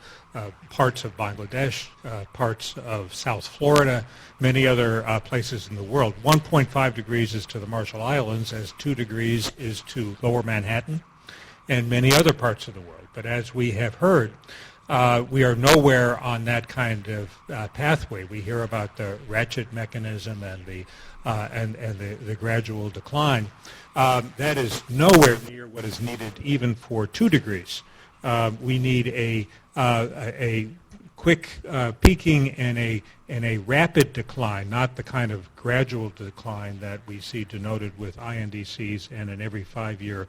parts of Bangladesh, parts of South Florida, many other places in the world. 1.5 degrees is to the Marshall Islands, as 2 degrees is to Lower Manhattan and many other parts of the world. But as we have heard, we are nowhere on that kind of pathway. We hear about the ratchet mechanism and the gradual decline. That is nowhere near what is needed even for 2 degrees. We need a quick peaking and a rapid decline, not the kind of gradual decline that we see denoted with INDCs and an every 5-year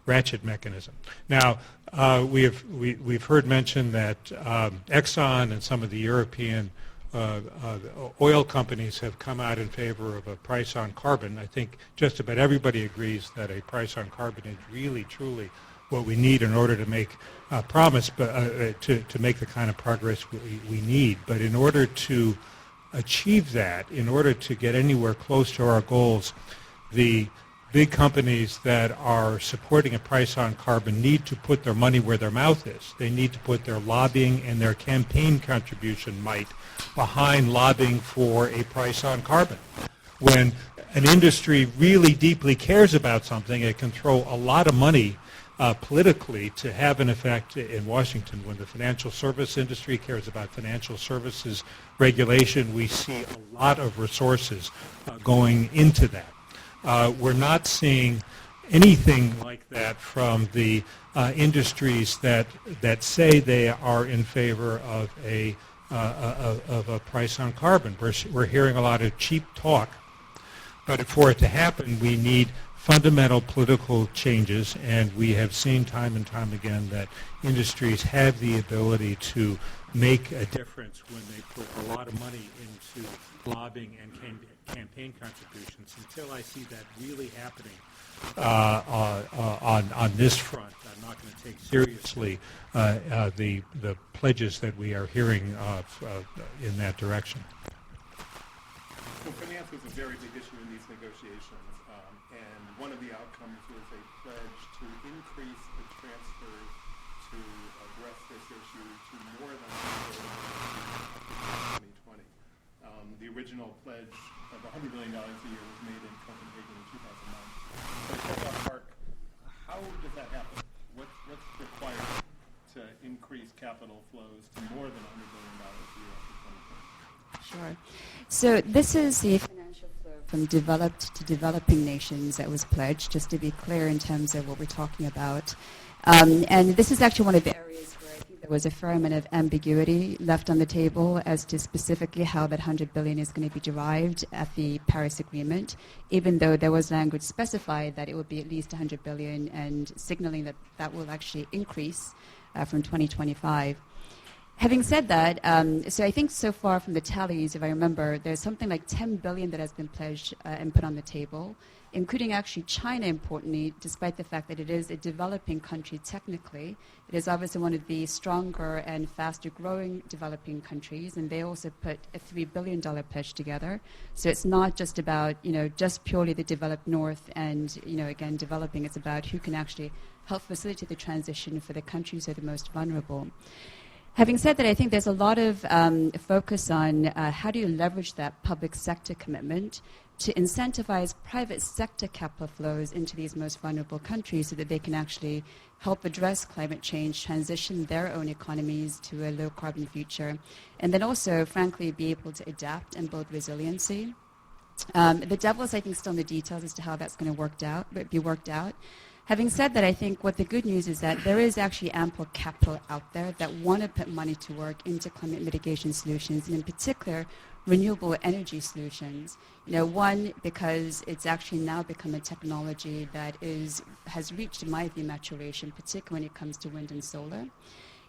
ratchet mechanism. Now, we've heard mention that Exxon and some of the European oil companies have come out in favor of a price on carbon. I think just about everybody agrees that a price on carbon is really, truly what we need in order to make promise, but to make the kind of progress we need. But in order to achieve that, in order to get anywhere close to our goals, the big companies that are supporting a price on carbon need to put their money where their mouth is. They need to put their lobbying and their campaign contribution might behind lobbying for a price on carbon. When an industry really deeply cares about something, it can throw a lot of money politically to have an effect in Washington. When the financial service industry cares about financial services regulation, we see a lot of resources going into that. We're not seeing anything like that from the industries that say they are in favor of a price on carbon. We're hearing a lot of cheap talk, but for it to happen, we need fundamental political changes, and we have seen time and time again that industries have the ability to make a difference when they put a lot of money into lobbying and campaign contributions. Until I see that really happening on this front, I'm not going to take seriously the pledges that we are hearing in that direction. So finance was a very big issue in these negotiations, and one of the outcomes was a pledge to increase the transfers to address this issue to more than $100 billion by 2020. The original pledge of $100 million a year was made in Copenhagen in 2009. So, Mark, how does that happen? What's required to increase capital flows to more than $100 billion a year after 2020? Sure. So this is the financial flow from developed to developing nations that was pledged, just to be clear in terms of what we're talking about. And this is actually one of the areas where I think there was a fair amount of ambiguity left on the table as to specifically how that $100 billion is going to be derived at the Paris Agreement, even though there was language specified that it would be at least $100 billion and signaling that that will actually increase from 2025. Having said that, so I think so far from the tallies, if I remember, there's something like $10 billion that has been pledged and put on the table, including actually China, importantly, despite the fact that it is a developing country technically. It is obviously one of the stronger and faster growing developing countries, and they also put a $3 billion pledge together. So it's not just about, just purely the developed north and, again, developing. It's about who can actually help facilitate the transition for the countries that are the most vulnerable. Having said that, I think there's a lot of focus on how do you leverage that public sector commitment to incentivize private sector capital flows into these most vulnerable countries so that they can actually help address climate change, transition their own economies to a low-carbon future, and then also, frankly, be able to adapt and build resiliency. The devil's, I think, still in the details as to how that's going to be worked out. Having said that, I think what the good news is that there is actually ample capital out there that want to put money to work into climate mitigation solutions, and in particular, renewable energy solutions. One, because it's actually now become a technology that has reached, in my view, maturation, particularly when it comes to wind and solar.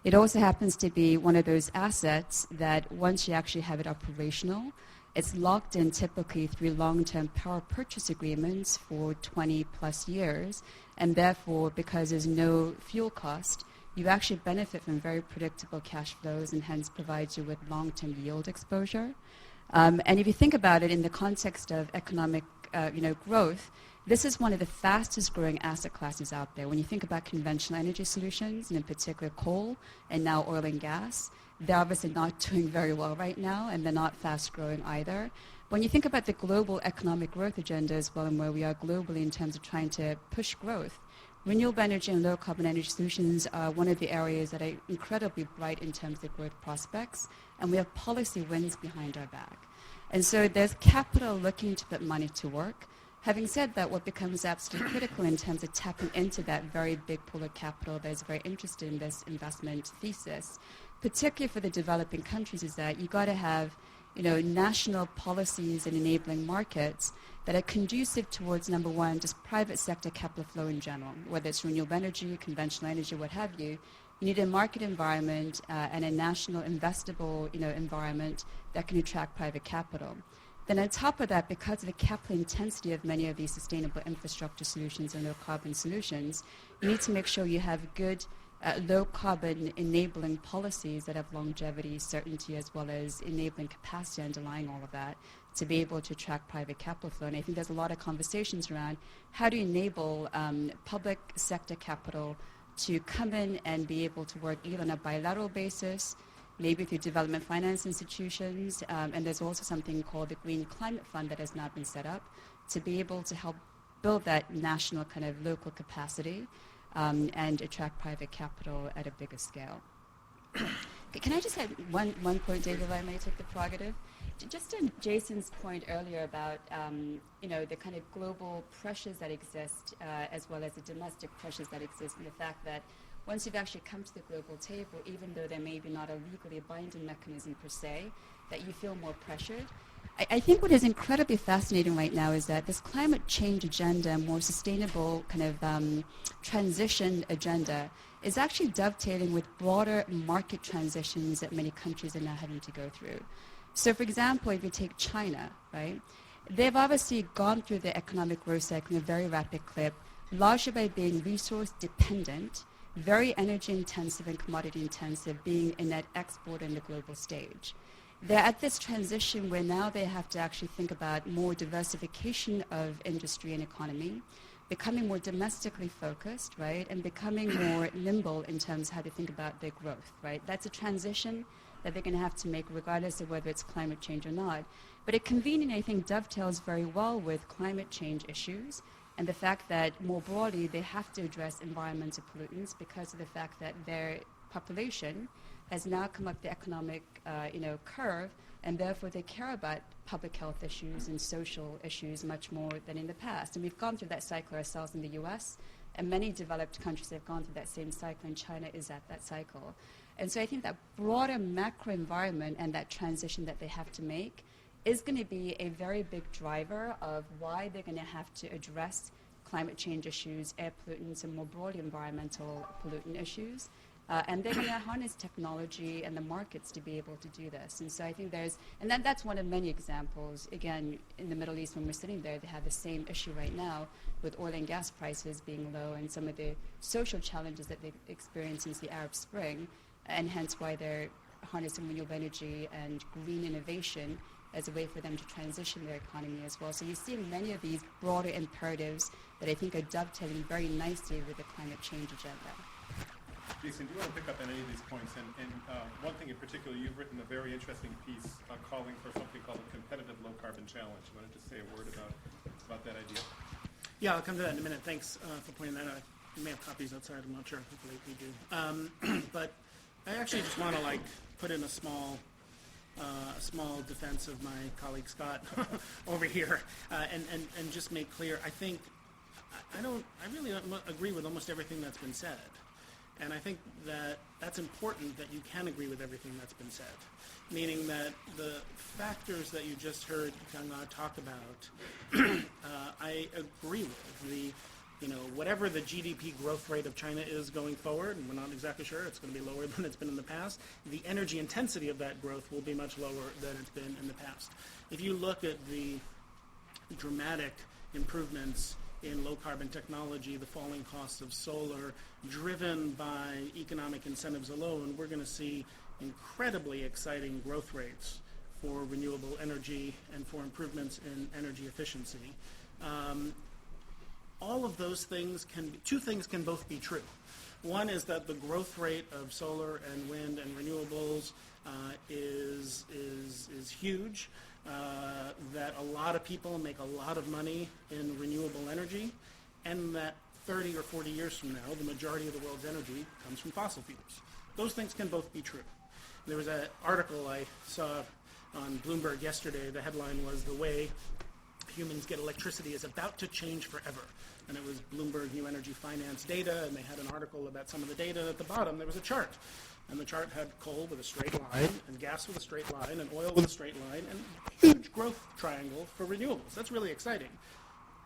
It also happens to be one of those assets that once you actually have it operational, it's locked in typically through long-term power purchase agreements for 20 plus years, and therefore, because there's no fuel cost, you actually benefit from very predictable cash flows and hence provides you with long-term yield exposure. And if you think about it in the context of economic growth, this is one of the fastest growing asset classes out there. When you think about conventional energy solutions, and in particular coal and now oil and gas, they're obviously not doing very well right now, and they're not fast growing either. When you think about the global economic growth agenda as well, and where we are globally in terms of trying to push growth, renewable energy and low carbon energy solutions are one of the areas that are incredibly bright in terms of growth prospects, and we have policy wins behind our back. And so there's capital looking to put money to work. Having said that, what becomes absolutely critical in terms of tapping into that very big pool of capital that is very interested in this investment thesis, particularly for the developing countries, is that you've got to have national policies and enabling markets that are conducive towards, number one, just private sector capital flow in general, whether it's renewable energy, conventional energy, what have you. You need a market environment and a national investable environment that can attract private capital. Then on top of that, because of the capital intensity of many of these sustainable infrastructure solutions and low carbon solutions, you need to make sure you have good low carbon enabling policies that have longevity, certainty, as well as enabling capacity underlying all of that to be able to attract private capital flow. And I think there's a lot of conversations around how do you enable public sector capital to come in and be able to work either on a bilateral basis, maybe through development finance institutions, and there's also something called the Green Climate Fund that has now been set up to be able to help build that national kind of local capacity and attract private capital at a bigger scale. Can I just add one point, David, if I may take the prerogative? Just on Jason's point earlier about the kind of global pressures that exist as well as the domestic pressures that exist, and the fact that once you've actually come to the global table, even though there may be not a legally binding mechanism per se, that you feel more pressured. I think what is incredibly fascinating right now is that this climate change agenda, more sustainable kind of transition agenda, is actually dovetailing with broader market transitions that many countries are now having to go through. So, for example, if you take China, right, they've obviously gone through the economic growth cycle in a very rapid clip, largely by being resource dependent, very energy intensive and commodity intensive, being a net exporter in the global stage. They're at this transition where now they have to actually think about more diversification of industry and economy, becoming more domestically focused, right, and becoming more nimble in terms of how they think about their growth, right? That's a transition that they're going to have to make regardless of whether it's climate change or not. But it conveniently, I think, dovetails very well with climate change issues and the fact that more broadly they have to address environmental pollutants because of the fact that their population has now come up the economic curve, and therefore they care about public health issues and social issues much more than in the past. And we've gone through that cycle ourselves in the US, and many developed countries have gone through that same cycle, and China is at that cycle. And so I think that broader macro environment and that transition that they have to make is going to be a very big driver of why they're going to have to address climate change issues, air pollutants, and more broadly environmental pollutant issues. And they're going to harness technology and the markets to be able to do this. And so I think that's one of many examples. Again, in the Middle East, when we're sitting there, they have the same issue right now with oil and gas prices being low and some of the social challenges that they've experienced since the Arab Spring, and hence why they're harnessing renewable energy and green innovation as a way for them to transition their economy as well. So you see many of these broader imperatives that I think are dovetailing very nicely with the climate change agenda. Jason, do you want to pick up on any of these points? And one thing in particular, you've written a very interesting piece calling for something called a competitive low-carbon challenge. You want to just say a word about that idea? Yeah, I'll come to that in a minute. Thanks for pointing that out. You may have copies outside. I'm not sure. Hopefully we do. But I actually just want to put in a small defense of my colleague Scott over here, and just make clear. I think I really don't agree with almost everything that's been said. And I think that that's important that you can agree with everything that's been said, meaning that the factors that you just heard Kyung-Ah talk about, I agree with. Whatever the GDP growth rate of China is going forward, and we're not exactly sure, it's going to be lower than it's been in the past, the energy intensity of that growth will be much lower than it's been in the past. If you look at the dramatic improvements in low-carbon technology, the falling costs of solar, driven by economic incentives alone, we're going to see incredibly exciting growth rates for renewable energy and for improvements in energy efficiency. All of those things two things can both be true. One is that the growth rate of solar and wind and renewables is huge, that a lot of people make a lot of money in renewable energy, and that 30 or 40 years from now, the majority of the world's energy comes from fossil fuels. Those things can both be true. There was an article I saw on Bloomberg yesterday. The headline was, "The way humans get electricity is about to change forever." And it was Bloomberg New Energy Finance data, and they had an article about some of the data. At the bottom, there was a chart. And the chart had coal with a straight line, and gas with a straight line, and oil with a straight line, and a huge growth triangle for renewables. That's really exciting.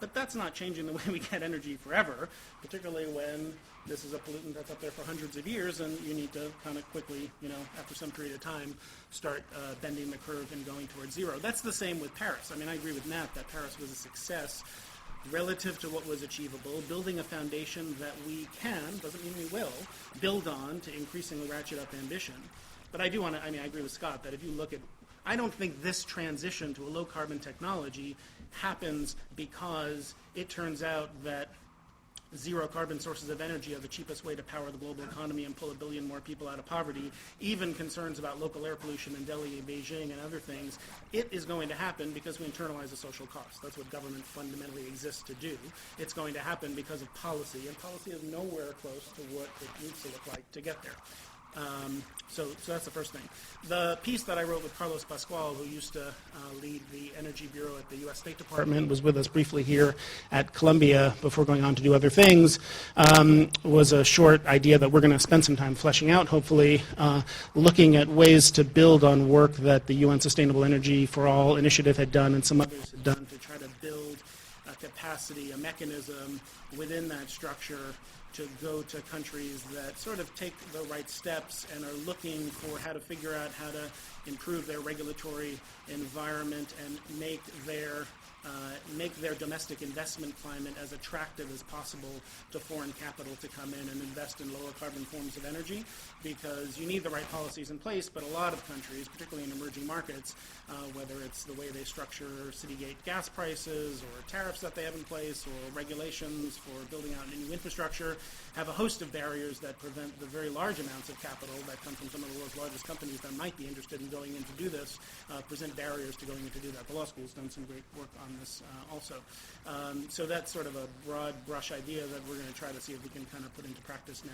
But that's not changing the way we get energy forever, particularly when this is a pollutant that's up there for hundreds of years, and you need to kind of quickly, after some period of time, start bending the curve and going towards zero. That's the same with Paris. I mean, I agree with Nat that Paris was a success relative to what was achievable, building a foundation that we can, doesn't mean we will, build on to increasingly ratchet up ambition. But I do I agree with Scott that if you look at, I don't think this transition to a low-carbon technology happens because it turns out that zero-carbon sources of energy are the cheapest way to power the global economy and pull 1 billion more people out of poverty. Even concerns about local air pollution in Delhi, Beijing, and other things, it is going to happen because we internalize the social cost. That's what government fundamentally exists to do. It's going to happen because of policy, and policy is nowhere close to what it needs to look like to get there. So that's the first thing. The piece that I wrote with Carlos Pascual, who used to lead the Energy Bureau at the U.S. State Department, was with us briefly here at Columbia before going on to do other things, was a short idea that we're going to spend some time fleshing out, hopefully, looking at ways to build on work that the UN Sustainable Energy for All initiative had done and some others had done to try to build a capacity, a mechanism within that structure to go to countries that sort of take the right steps and are looking for how to figure out how to improve their regulatory environment and make their domestic investment climate as attractive as possible to foreign capital to come in and invest in lower carbon forms of energy, because you need the right policies in place, but a lot of countries, particularly in emerging markets, whether it's the way they structure city gate gas prices or tariffs that they have in place or regulations for building out new infrastructure, have a host of barriers that prevent the very large amounts of capital that come from some of the world's largest companies that might be interested in going in to do this, present barriers to going in to do that. The law school's done some great work on this also. So that's sort of a broad brush idea that we're going to try to see if we can kind of put into practice now,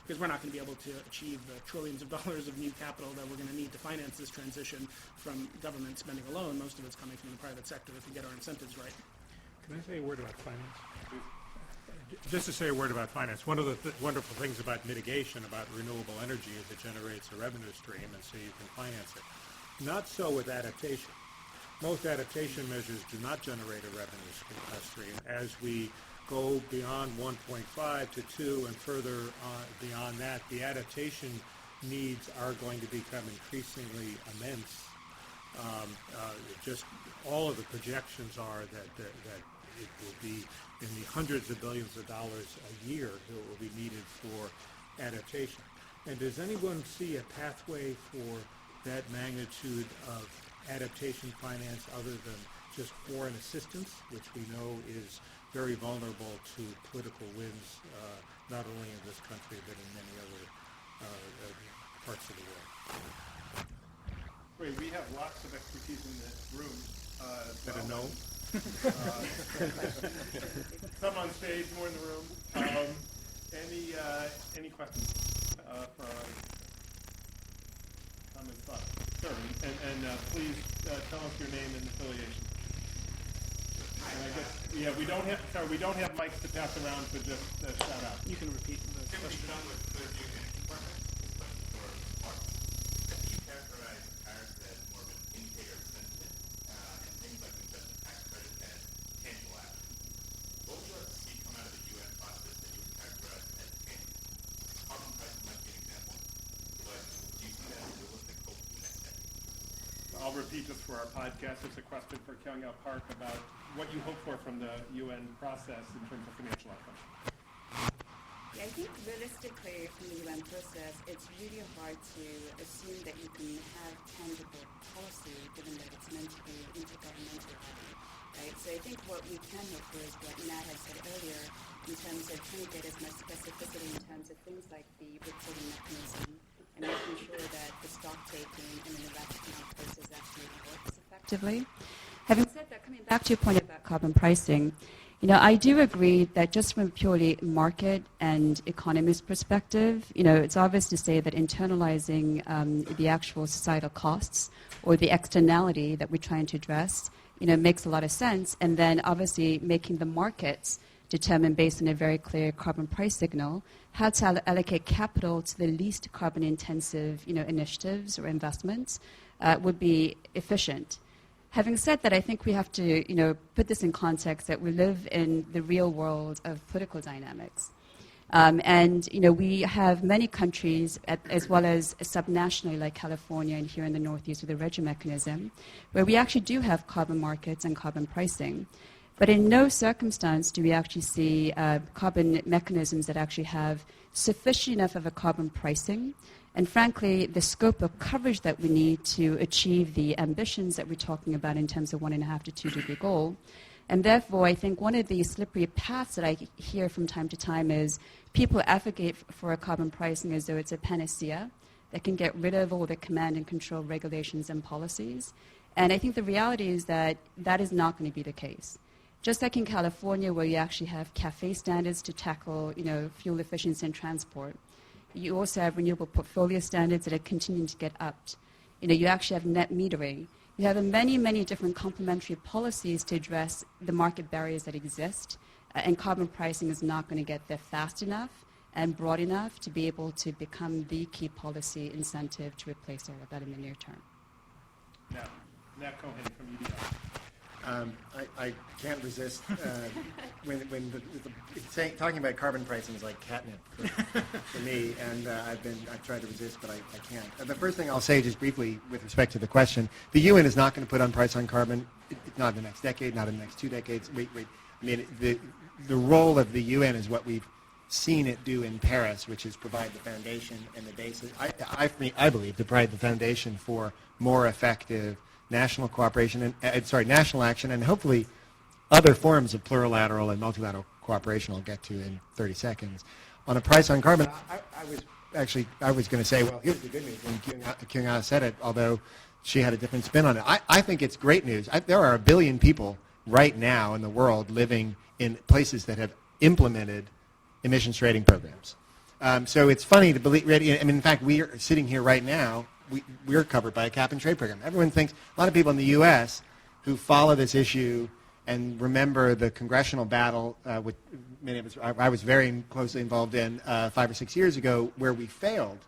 because we're not going to be able to achieve the trillions of dollars of new capital that we're going to need to finance this transition from government spending alone. Most of it's coming from the private sector if we get our incentives right. Can I say a word about finance? Just to say a word about finance, one of the wonderful things about mitigation, about renewable energy, is it generates a revenue stream, and so you can finance it. Not so with adaptation. Most adaptation measures do not generate a revenue stream. As we go beyond 1.5 to 2 and further beyond that, the adaptation needs are going to become increasingly immense. Just all of the projections are that it will be in the hundreds of billions of dollars a year that will be needed for adaptation. And does anyone see a pathway for that magnitude of adaptation finance other than just foreign assistance, which we know is very vulnerable to political winds, not only in this country but in many other parts of the world? Great. We have lots of expertise in this room. Better know. Some on stage, more in the room. Any questions for our comments, thoughts? Sure. And please tell us your name and affiliation. And I guess, yeah, we don't have mics to pass around to just shout out. You can repeat the question. I'll repeat just for our podcast. It's a question for Kyung-Il Park about what you hope for from the UN process in terms of financial outcomes. Yeah, I think realistically from the UN process, it's really hard to assume that you can have tangible policy given that it's meant to be intergovernmental body, right? So I think what we can hope for is what Nat had said earlier in terms of trying to get as much specificity in terms of things like the reporting mechanism and making sure that the stock taking and the rationale process actually works effectively. Having said that, coming back to your point about carbon pricing, I do agree that just from a purely market and economist perspective, it's obvious to say that internalizing the actual societal costs or the externality that we're trying to address, makes a lot of sense. And then obviously making the markets determine based on a very clear carbon price signal how to allocate capital to the least carbon intensive, initiatives or investments would be efficient. Having said that, I think we have to, put this in context that we live in the real world of political dynamics. And we have many countries, as well as subnationally like California and here in the Northeast with the RGGI mechanism, where we actually do have carbon markets and carbon pricing. But in no circumstance do we actually see carbon mechanisms that actually have sufficient enough of a carbon pricing and frankly, the scope of coverage that we need to achieve the ambitions that we're talking about in terms of 1.5 to 2 degree goal. And therefore, I think one of the slippery paths that I hear from time to time is people advocate for a carbon pricing as though it's a panacea that can get rid of all the command and control regulations and policies. And I think the reality is that that is not going to be the case. Just like in California, where you actually have CAFE standards to tackle, fuel efficiency in transport, you also have renewable portfolio standards that are continuing to get upped. You actually have net metering. You have many, many different complementary policies to address the market barriers that exist, and carbon pricing is not going to get there fast enough and broad enough to be able to become the key policy incentive to replace all of that in the near term. Nat Cohen from UBI. I can't resist when talking about carbon pricing is like catnip for me, and I've tried to resist, but I can't. The first thing I'll say, just briefly, with respect to the question, the UN is not going to put on price on carbon. Not in the next decade, not in the next 2 decades. Wait. I mean, the role of the UN is what we've seen it do in Paris, which is provide the foundation and the basis. I believe to provide the foundation for more effective national cooperation and national action, and hopefully other forms of plurilateral and multilateral cooperation I'll get to in 30 seconds. On a price on carbon, I was going to say, well, here's the good news, and Kyung-Il said it, although she had a different spin on it. I think it's great news. There are 1 billion people right now in the world living in places that have implemented emissions trading programs. So it's funny to believe, in fact, we are sitting here right now, we're covered by a cap and trade program. Everyone thinks, a lot of people in the U.S. who follow this issue and remember the congressional battle, which many of us, I was very closely involved in 5 or 6 years ago, where we failed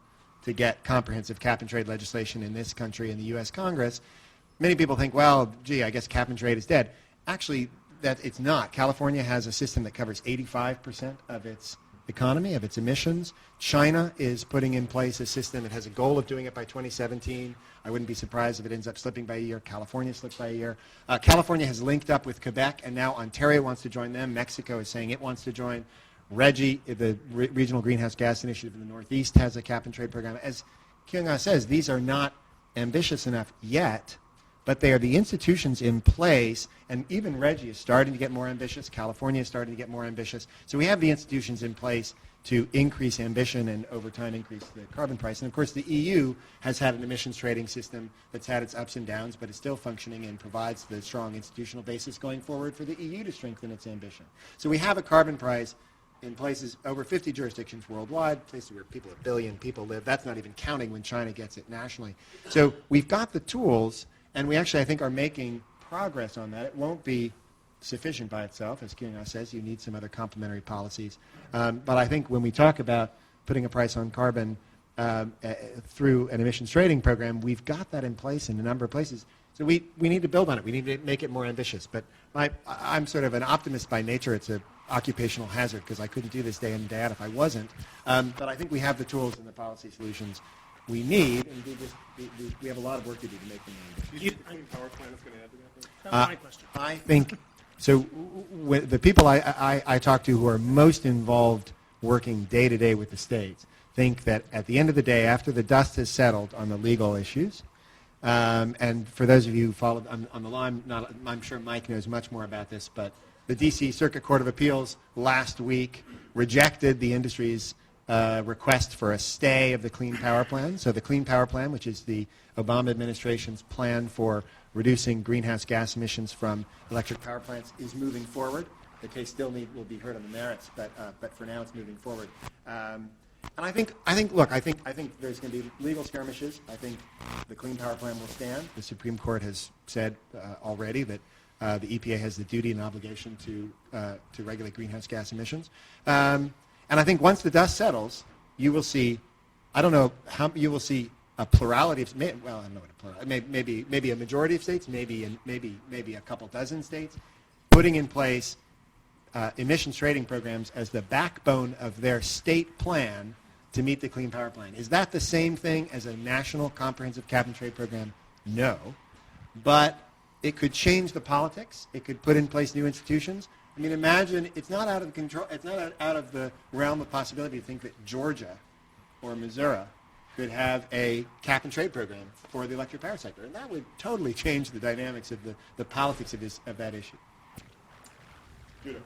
to get comprehensive cap and trade legislation in this country, in the U.S. Congress. Many people think, well, gee, I guess cap and trade is dead. Actually, that it's not. California has a system that covers 85% of its economy, of its emissions. China is putting in place a system that has a goal of doing it by 2017. I wouldn't be surprised if it ends up slipping by a year. California slips by a year. California has linked up with Quebec, and now Ontario wants to join them. Mexico is saying it wants to join. RGGI, the Regional Greenhouse Gas Initiative in the Northeast, has a cap and trade program. As Kyung-Il says, these are not ambitious enough yet, but they are the institutions in place, and even RGGI is starting to get more ambitious. California is starting to get more ambitious. So we have the institutions in place to increase ambition and over time increase the carbon price. And of course the EU has had an emissions trading system that's had its ups and downs, but is still functioning and provides the strong institutional basis going forward for the EU to strengthen its ambition. So we have a carbon price in places, over 50 jurisdictions worldwide, places where 1 billion people live. That's not even counting when China gets it nationally. So we've got the tools, and we actually, I think, are making progress on that. It won't be sufficient by itself. As Kieran says, you need some other complementary policies. But I think when we talk about putting a price on carbon through an emissions trading program, we've got that in place in a number of places. So we need to build on it. We need to make it more ambitious. But I'm sort of an optimist by nature. It's an occupational hazard because I couldn't do this day in and day out if I wasn't. But I think we have the tools and the policy solutions we need, and we have a lot of work to do to make them ambitious. Do you think the Clean Power Plan is going to add to that? That was my question. I think, so the people I talk to who are most involved working day to day with the states think that at the end of the day, after the dust has settled on the legal issues, and for those of you who followed on the line, I'm sure Mike knows much more about this, but the D.C. Circuit Court of Appeals last week rejected the industry's request for a stay of the Clean Power Plan. So the Clean Power Plan, which is the Obama administration's plan for reducing greenhouse gas emissions from electric power plants, is moving forward. The case still will be heard on the merits, but for now it's moving forward. And I think there's going to be legal skirmishes. I think the Clean Power Plan will stand. The Supreme Court has said already that the EPA has the duty and obligation to regulate greenhouse gas emissions. And I think once the dust settles, you will see, I don't know how you will see a plurality of, well, I don't know what a plurality, maybe a majority of states, maybe a couple dozen states, putting in place emissions trading programs as the backbone of their state plan to meet the Clean Power Plan. Is that the same thing as a national comprehensive cap and trade program? No. But it could change the politics. It could put in place new institutions. I mean, imagine, it's not out of control, it's not out of the realm of possibility to think that Georgia or Missouri could have a cap and trade program for the electric power sector. And that would totally change the dynamics of the politics of that issue. Judah.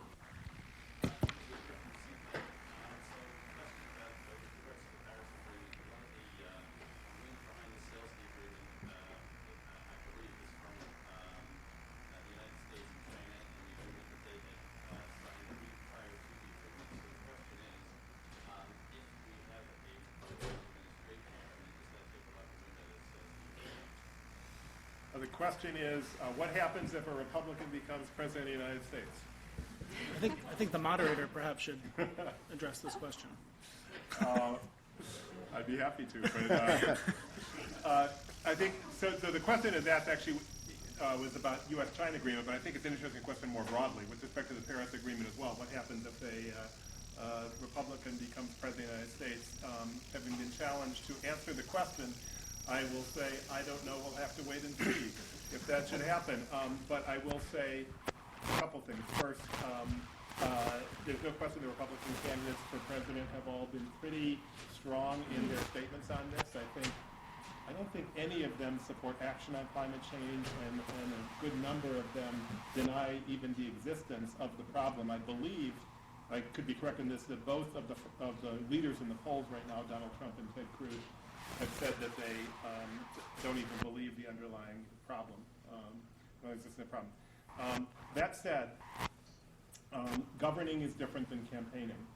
The question is, what happens if a Republican becomes president of the United States? I think the moderator perhaps should address this question. I'd be happy to, but I think so. The question is asked actually was about U.S.-China agreement, but I think it's an interesting question more broadly with respect to the Paris Agreement as well. What happens if a Republican becomes president of the United States? Having been challenged to answer the question, I will say I don't know. We'll have to wait and see if that should happen. But I will say a couple things. First, there's no question the Republican candidates for president have all been pretty strong in their statements on this. I don't think any of them support action on climate change, and a good number of them deny even the existence of the problem. I believe, I could be correct in this, that both of the leaders in the polls right now, Donald Trump and Ted Cruz, have said that they don't even believe the underlying problem. That said, governing is different than campaigning.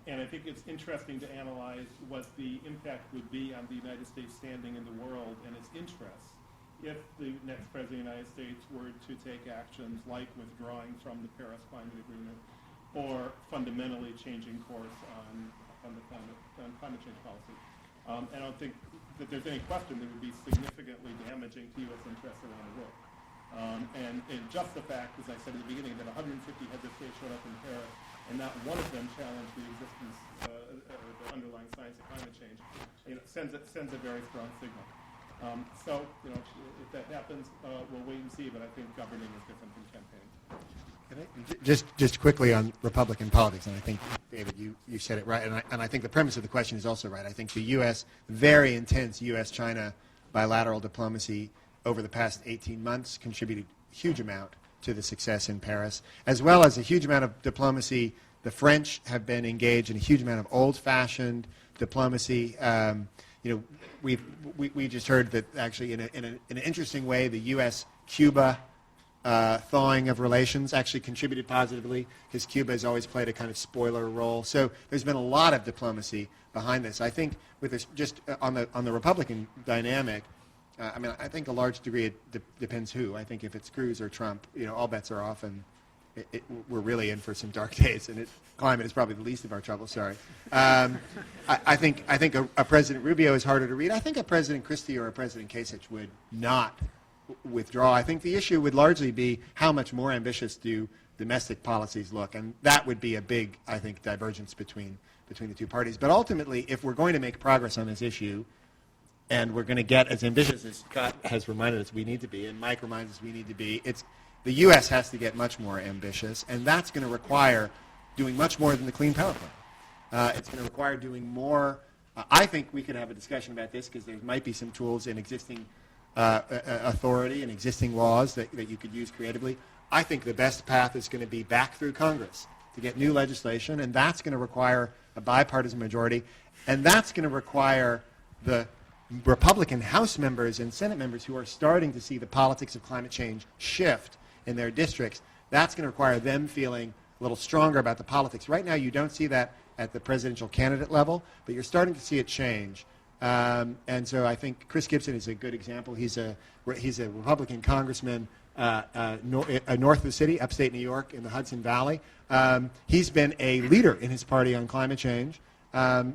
And I think it's interesting to analyze what the impact would be on the United States standing in the world and its interests if the next president of the United States were to take actions like withdrawing from the Paris Climate Agreement or fundamentally changing course on climate change policy. I don't think that there's any question that would be significantly damaging to U.S. interests around the world. And just the fact, as I said at the beginning, that 150 heads of state showed up in Paris and not one of them challenged the existence or the underlying science of climate change, sends a very strong signal. So, if that happens, we'll wait and see, but I think governing is different from campaigning. Just quickly on Republican politics, and I think, David, you said it right, and I think the premise of the question is also right. I think the U.S., very intense U.S.-China bilateral diplomacy over the past 18 months contributed a huge amount to the success in Paris, as well as a huge amount of diplomacy. The French have been engaged in a huge amount of old-fashioned diplomacy. We just heard that actually in an interesting way, the U.S.-Cuba thawing of relations actually contributed positively because Cuba has always played a kind of spoiler role. So there's been a lot of diplomacy behind this. I think with this, just on the Republican dynamic, I mean, I think a large degree it depends who. I think if it's Cruz or Trump, all bets are off, and we're really in for some dark days. And climate is probably the least of our troubles. Sorry. I think a President Rubio is harder to read. I think a President Christie or a President Kasich would not withdraw. I think the issue would largely be how much more ambitious do domestic policies look, and that would be a big, I think, divergence between the two parties. But ultimately, if we're going to make progress on this issue, and we're going to get as ambitious as Scott has reminded us we need to be, and Mike reminds us we need to be, the U.S. has to get much more ambitious, and that's going to require doing much more than the Clean Power Plan. It's going to require doing more. I think we could have a discussion about this because there might be some tools in existing authority and existing laws that you could use creatively. I think the best path is going to be back through Congress to get new legislation, and that's going to require a bipartisan majority, and that's going to require the Republican House members and Senate members who are starting to see the politics of climate change shift in their districts. That's going to require them feeling a little stronger about the politics. Right now, you don't see that at the presidential candidate level, but you're starting to see it change. And so I think Chris Gibson is a good example. He's a Republican congressman north of the city, upstate New York, in the Hudson Valley. He's been a leader in his party on climate change.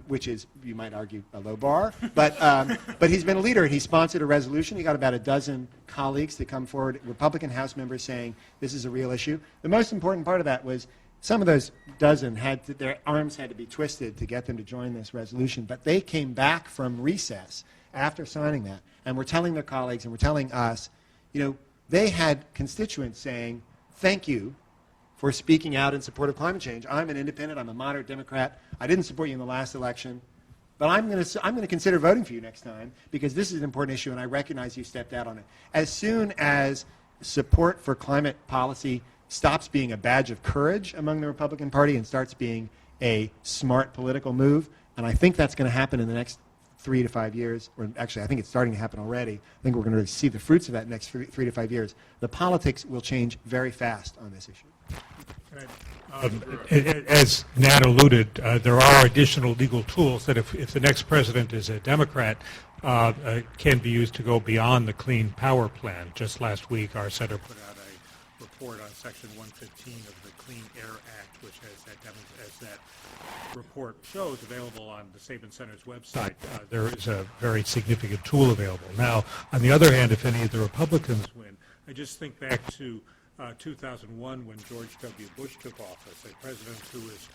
Which is, you might argue, a low bar. But he's been a leader, and he sponsored a resolution. He got about a dozen colleagues to come forward, Republican House members, saying this is a real issue. The most important part of that was some of those dozen their arms had to be twisted to get them to join this resolution. But they came back from recess after signing that, and were telling their colleagues and were telling us, they had constituents saying, thank you for speaking out in support of climate change. I'm an independent. I'm a moderate Democrat. I didn't support you in the last election, but I'm going to consider voting for you next time because this is an important issue, and I recognize you stepped out on it. As soon as support for climate policy stops being a badge of courage among the Republican Party and starts being a smart political move, and I think that's going to happen in the next 3 to 5 years, or actually I think it's starting to happen already. I think we're going to see the fruits of that next 3 to 5 years. The politics will change very fast on this issue. As Nat alluded, there are additional legal tools that if the next president is a Democrat, can be used to go beyond the Clean Power Plan. Just last week, our center put out a report on Section 115 of the Clean Air Act, which as that report shows, available on the Saban Center's website. There is a very significant tool available. Now, on the other hand, if any of the Republicans win, I just think back to 2001 when George W. Bush took office, a president who is,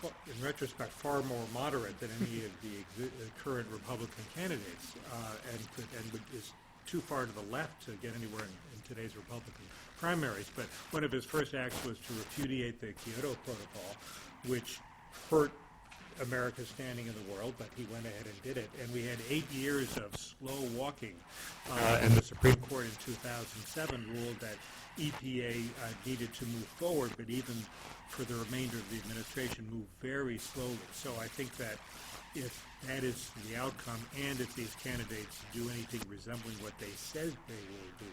in retrospect, far more moderate than any of the current Republican candidates, and is too far to the left to get anywhere in today's Republican primaries. But one of his first acts was to repudiate the Kyoto Protocol, which hurt America's standing in the world, but he went ahead and did it. And we had 8 years of slow walking, and the Supreme Court in 2007 ruled that EPA needed to move forward, but even for the remainder of the administration, move very slowly. So I think that if that is the outcome, and if these candidates do anything resembling what they said they will do,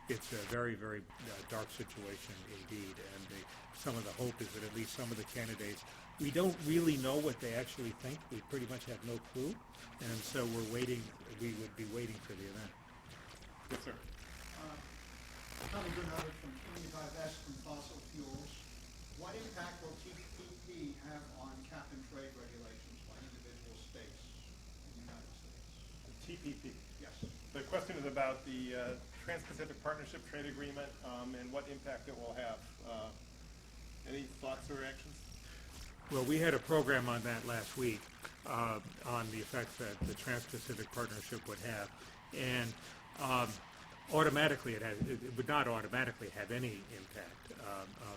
it's a very, very dark situation indeed. And some of the hope is that at least some of the candidates, we don't really know what they actually think. We pretty much have no clue. And so we're waiting. We would be waiting for the event. Yes, sir. Coming from 25S from fossil fuels, what impact will TPP have on cap and trade regulations by individual states in the United States? TPP. Yes. The question is about the Trans-Pacific Partnership Trade Agreement and what impact it will have. Any thoughts or reactions? Well, we had a program on that last week on the effects that the Trans-Pacific Partnership would have. And automatically, it would not automatically have any impact.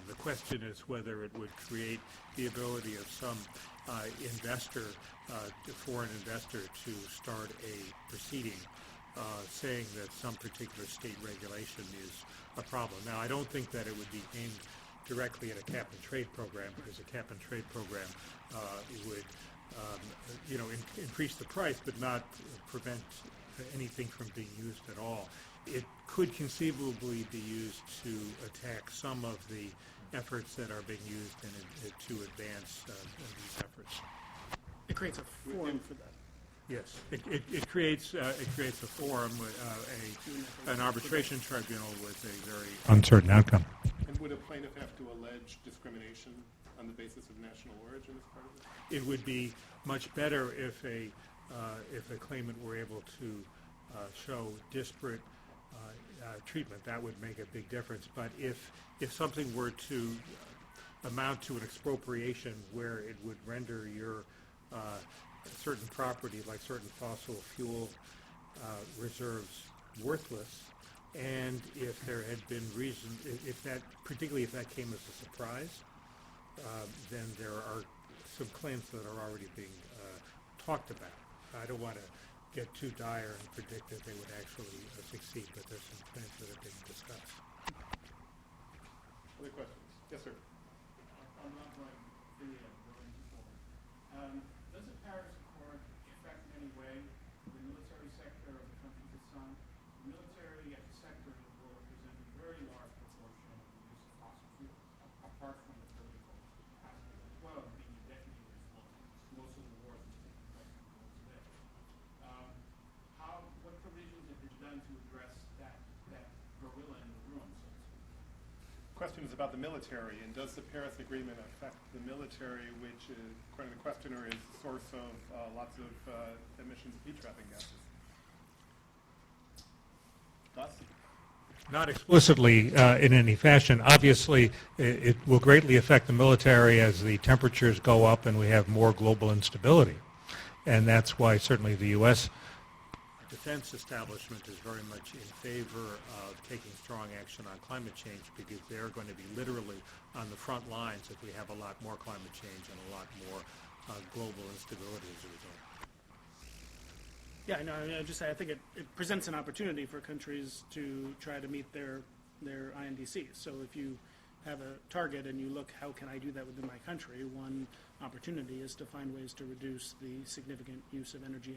The question is whether it would create the ability of some foreign investor, to start a proceeding saying that some particular state regulation is a problem. Now, I don't think that it would be aimed directly at a cap-and-trade program, because a cap-and-trade program would increase the price but not prevent anything from being used at all. It could conceivably be used to attack some of the efforts that are being used to advance these efforts. It creates a forum for that. Yes, it creates a forum, an arbitration tribunal with a very uncertain outcome. And would a plaintiff have to allege discrimination on the basis of national origin as part of it? It would be much better if a claimant were able to show disparate treatment. That would make a big difference. But if something were to amount to an expropriation where it would render your certain property, like certain fossil fuel reserves, worthless, and if there had been reason, particularly if that came as a surprise, then there are some claims that are already being talked about. I don't want to get too dire and predict that they would actually succeed, but there's some claims that are being discussed. Other questions? Yes, sir. I'm not going to the does the Paris Accord affect in any way the military sector of the countries it's signed? The military as a sector will represent a very large proportion of the use of fossil fuels, apart from the political aspect as well, being detonators for most of the wars that's taking place in the world today. What provisions have been done to address that gorilla in the room, so to speak? Question is about the military, and does the Paris Agreement affect the military, which, according to the questioner, is the source of lots of emissions of heat-trapping gases? Thus? Not explicitly in any fashion. Obviously, it will greatly affect the military as the temperatures go up and we have more global instability. And that's why certainly the U.S. defense establishment is very much in favor of taking strong action on climate change, because they're going to be literally on the front lines if we have a lot more climate change and a lot more global instability as a result. Yeah, no, I think it presents an opportunity for countries to try to meet their INDCs. So if you have a target and you look, how can I do that within my country? One opportunity is to find ways to reduce the significant use of energy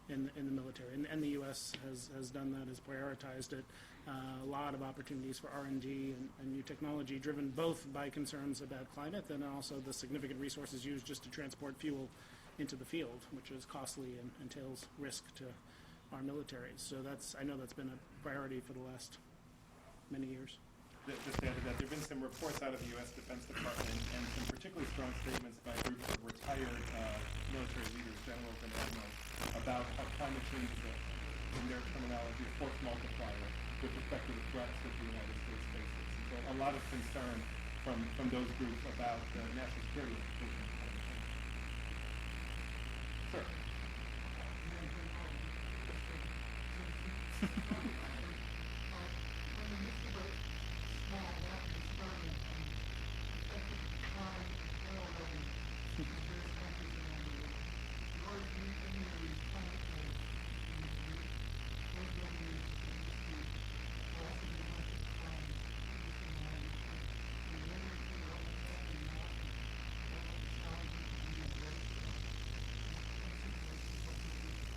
in the military, and the U.S. has done that, has prioritized it. A lot of opportunities for R&D and new technology, driven both by concerns about climate and also the significant resources used just to transport fuel into the field, which is costly and entails risk to our militaries. So I know that's been a priority for the last many years. Just to add to that, there have been some reports out of the U.S. Defense Department and some particularly strong statements by groups of retired military leaders, generals and admirals, about how climate change is, in their terminology, a force multiplier with respect to the threats that the United States faces. And so a lot of concern from those groups about national security implications. Sir.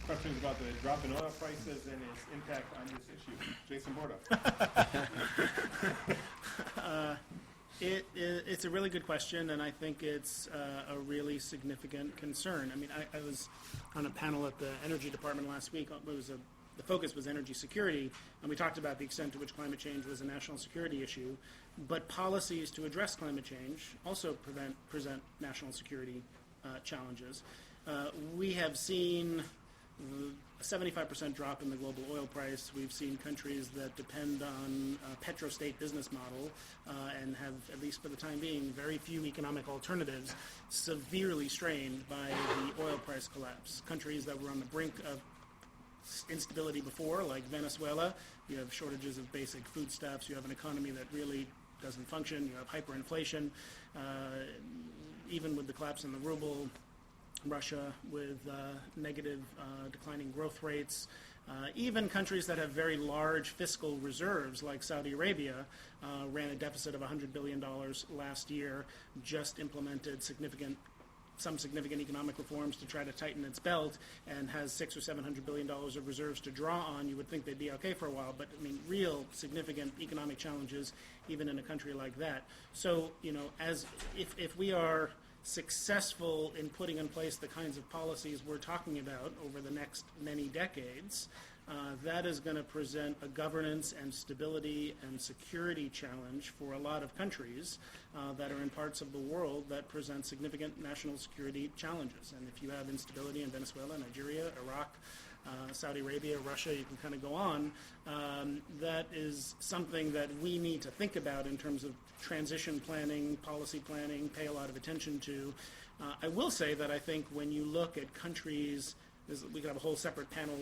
Questions about the drop in oil prices and its impact on this issue. Jason Borda. It's a really good question, and I think it's a really significant concern. I mean, I was on a panel at the Energy Department last week. The focus was energy security, and we talked about the extent to which climate change was a national security issue. But policies to address climate change also present national security challenges. We have seen a 75% drop in the global oil price. We've seen countries that depend on a petrostate business model and have, at least for the time being, very few economic alternatives, severely strained by the oil price collapse. Countries that were on the brink of instability before, like Venezuela, you have shortages of basic foodstuffs, you have an economy that really doesn't function, you have hyperinflation, even with the collapse in the ruble. Russia with negative declining growth rates. Even countries that have very large fiscal reserves, like Saudi Arabia, ran a deficit of $100 billion last year, just implemented some significant economic reforms to try to tighten its belt, and has $600 or $700 billion of reserves to draw on. You would think they'd be okay for a while, but I mean, real significant economic challenges even in a country like that. So, if we are successful in putting in place the kinds of policies we're talking about over the next many decades, that is going to present a governance and stability and security challenge for a lot of countries that are in parts of the world that present significant national security challenges. And if you have instability in Venezuela, Nigeria, Iraq, Saudi Arabia, Russia, you can kind of go on, that is something that we need to think about in terms of transition planning, policy planning, pay a lot of attention to. I will say that I think when you look at countries, we could have a whole separate panel,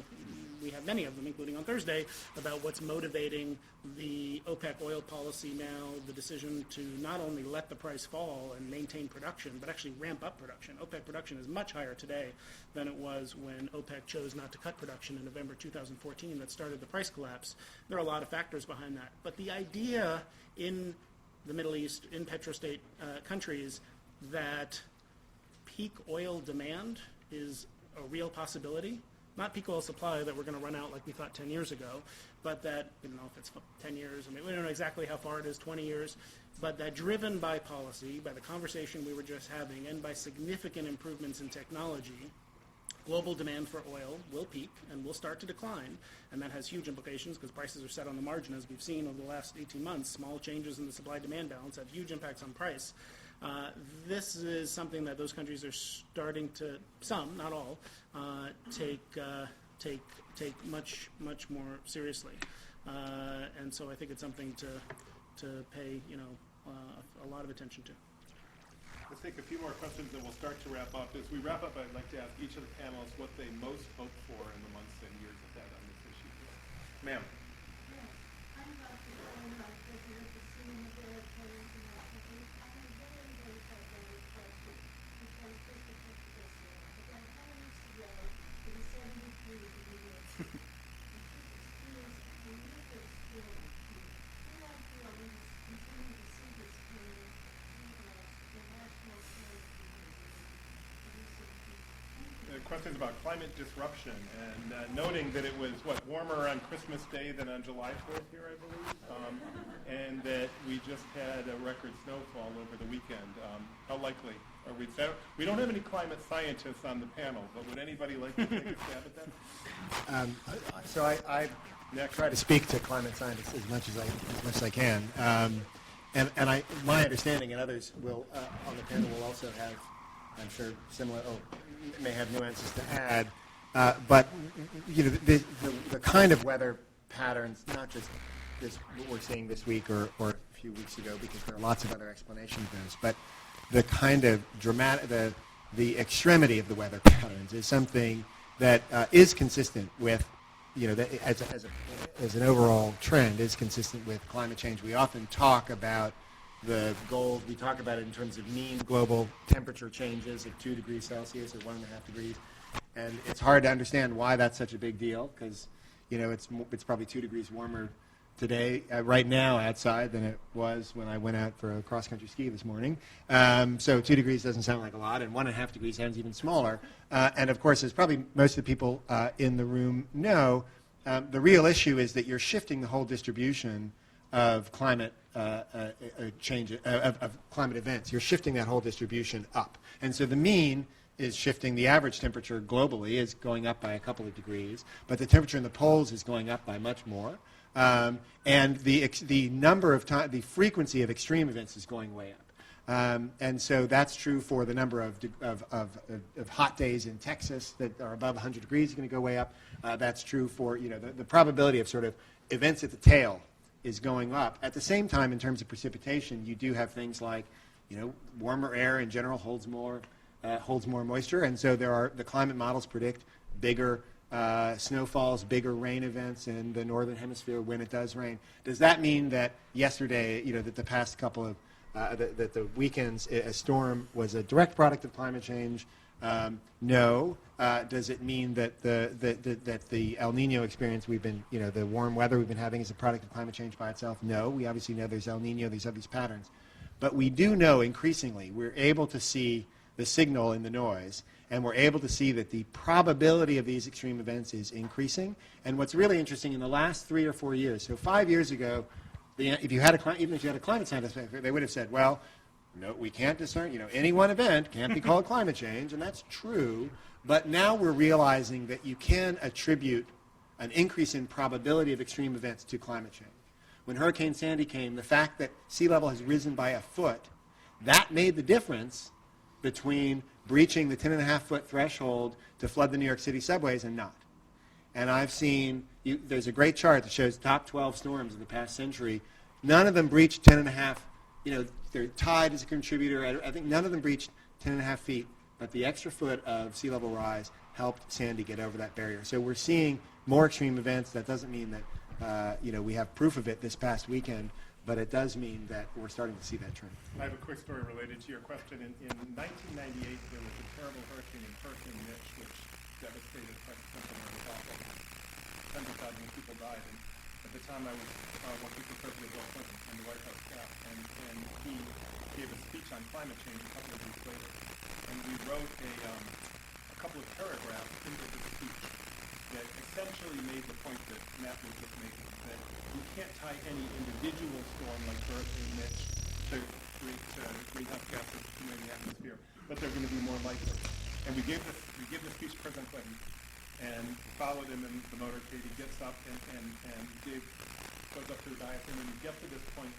we have many of them, including on Thursday, about what's motivating the OPEC oil policy now, the decision to not only let the price fall and maintain production, but actually ramp up production. OPEC production is much higher today than it was when OPEC chose not to cut production in November 2014 that started the price collapse. There are a lot of factors behind that. But the idea in the Middle East, in petrostate countries, that peak oil demand is a real possibility, not peak oil supply that we're going to run out like we thought 10 years ago, but that, we don't know if it's 10 years, I mean, we don't know exactly how far it is, 20 years, but that driven by policy, by the conversation we were just having, and by significant improvements in technology, global demand for oil will peak and will start to decline, and that has huge implications because prices are set on the margin, as we've seen over the last 18 months. Small changes in the supply-demand balance have huge impacts on price. This is something that those countries are starting to, some, not all, take much more seriously, and so I think it's something to pay a lot of attention to. Let's take a few more questions and we'll start to wrap up. As we wrap up, I'd like to ask each of the panelists what they most hope for in the months and years ahead on this issue. Ma'am. Questions about climate disruption and noting that it was, warmer on Christmas Day than on July 4th here, I believe, and that we just had a record snowfall over the weekend. How likely are we? We don't have any climate scientists on the panel, but would anybody like to take a stab at that? So I try to speak to climate scientists as much as I can, and my understanding, and others will on the panel will also have, I'm sure, similar. May have nuances to add, but the kind of weather patterns, not just what we're seeing this week or a few weeks ago, because there are lots of other explanations of those, but the kind of dramatic, the extremity of the weather patterns is something that is consistent with, as an overall trend, is consistent with climate change. We often talk about the goals, we talk about it in terms of mean global temperature changes of 2 degrees Celsius or 1.5 degrees. And it's hard to understand why that's such a big deal because, it's probably 2 degrees warmer today, right now outside than it was when I went out for a cross-country ski this morning. So 2 degrees doesn't sound like a lot, and 1.5 degrees sounds even smaller. And of course, as probably most of the people in the room know, the real issue is that you're shifting the whole distribution of climate change of climate events. You're shifting that whole distribution up, and so the mean is shifting. The average temperature globally is going up by a couple of degrees, but the temperature in the poles is going up by much more, and the number of time, the frequency of extreme events is going way up. And so that's true for the number of hot days in Texas that are above 100 degrees is going to go way up. That's true for the probability of sort of events at the tail is going up. At the same time, in terms of precipitation, you do have things like, warmer air in general holds more moisture, and so the climate models predict bigger snowfalls, bigger rain events in the northern hemisphere when it does rain. Does that mean that yesterday, that the past couple of that the weekends, a storm was a direct product of climate change? No. Does it mean that the El Nino experience we've been, the warm weather we've been having is a product of climate change by itself? No. We obviously know there's El Nino, these patterns. But we do know increasingly we're able to see the signal in the noise, and we're able to see that the probability of these extreme events is increasing. And what's really interesting, in the last 3 or 4 years, so 5 years ago, even if you had a climate scientist, they would have said, well, No, we can't discern, any one event can't be called climate change, and that's true. But now we're realizing that you can attribute an increase in probability of extreme events to climate change. When Hurricane Sandy came, the fact that sea level has risen by a foot, that made the difference between breaching the 10.5-foot threshold to flood the New York City subways and not. And I've seen, there's a great chart that shows top 12 storms of the past century. None of them breached 10.5, their tide is a contributor. I think none of them breached 10.5 feet, but the extra foot of sea level rise helped Sandy get over that barrier. So we're seeing more extreme events. That doesn't mean that we have proof of it this past weekend, but it does mean that we're starting to see that trend. I have a quick story related to your question. In 1998, there was a terrible hurricane in Perth, Mitch, which devastated Pennsylvania. It was awful. 100,000 people died. And at the time, I was working for President Bill Clinton on the White House staff, and he gave a speech on climate change a couple of weeks later. And we wrote a couple of paragraphs into the speech that essentially made the point that Matt was just making, that you can't tie any individual storm like Hurricane Mitch to create greenhouse gases in the atmosphere, but they're going to be more likely. And we gave the speech to President Clinton and followed him in the motorcade. He gets up and goes up to the dais, and when he gets to this point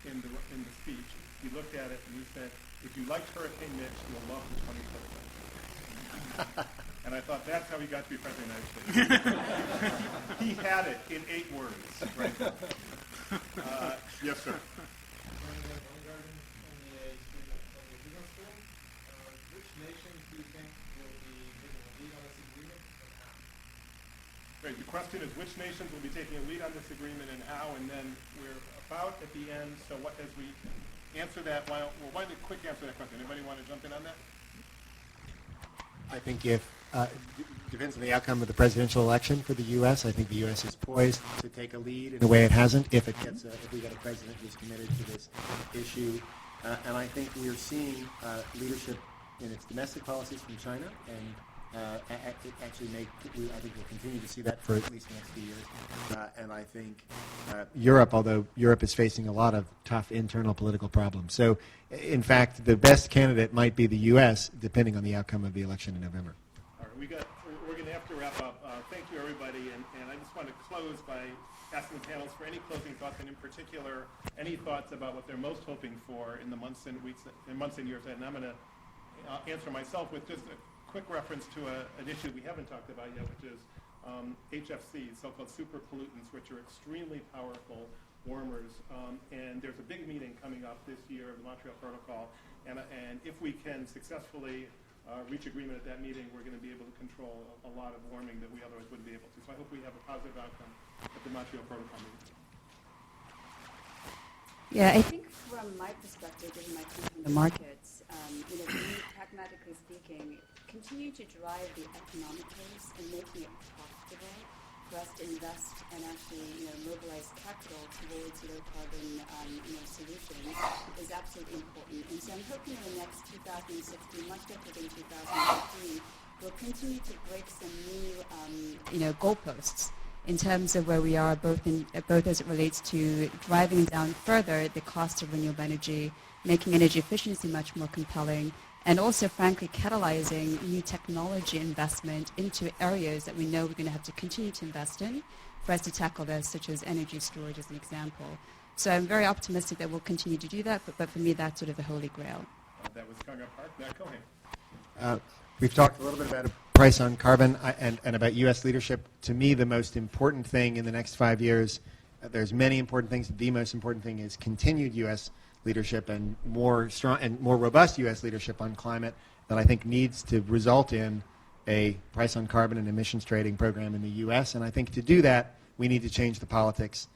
in the speech, he looked at it and he said, "If you liked Hurricane Mitch, you'll love the 21st century." And I thought, that's how he got to be President of the United States. He had it in 8 words. Right? Yes, sir. Which nations do you think will be taking a lead on this agreement and how? Great. The question is which nations will be taking a lead on this agreement and how, and then we're about at the end. So as we answer that, why don't we quick answer that question? Anybody want to jump in on that? I think depends on the outcome of the presidential election for the U.S. I think the U.S. is poised to take a lead in a way it hasn't if we get a president who's committed to this issue. And I think we're seeing leadership in its domestic policies from China, and I think we'll continue to see that for at least the next few years. And I think Europe, although Europe is facing a lot of tough internal political problems. So, in fact, the best candidate might be the U.S., depending on the outcome of the election in November. All right, we're going to have to wrap up. Thank you, everybody. And I just want to close by asking the panelists for any closing thoughts, and in particular, any thoughts about what they're most hoping for in the months and years ahead. And I'm going to answer myself with just a quick reference to an issue we haven't talked about yet, which is HFCs, so-called super pollutants, which are extremely powerful warmers. And there's a big meeting coming up this year of the Montreal Protocol. And if we can successfully reach agreement at that meeting, we're going to be able to control a lot of warming that we otherwise wouldn't be able to. So I hope we have a positive outcome at the Montreal Protocol meeting. Yeah, I think from my perspective, given my come from the markets, we, pragmatically speaking, continue to drive the economic case and making it profitable for us to invest and actually, mobilize capital towards low carbon, solutions is absolutely important. And so I'm hoping in the next 2016, much different than 2015, we'll continue to break some new, goalposts in terms of where we are, both as it relates to driving down further the cost of renewable energy, making energy efficiency much more compelling, and also, frankly, catalyzing new technology investment into areas that we know we're going to have to continue to invest in for us to tackle this, such as energy storage as an example. So I'm very optimistic that we'll continue to do that, but for me, that's sort of the holy grail. That was Conga Park. Matt Cohen. We've talked a little bit about a price on carbon and about U.S. leadership. To me, the most important thing in the next 5 years, there's many important things. The most important thing is continued U.S. leadership and more strong and more robust U.S. leadership on climate that I think needs to result in a price on carbon and emissions trading program in the U.S. And I think to do that, we need to change the politics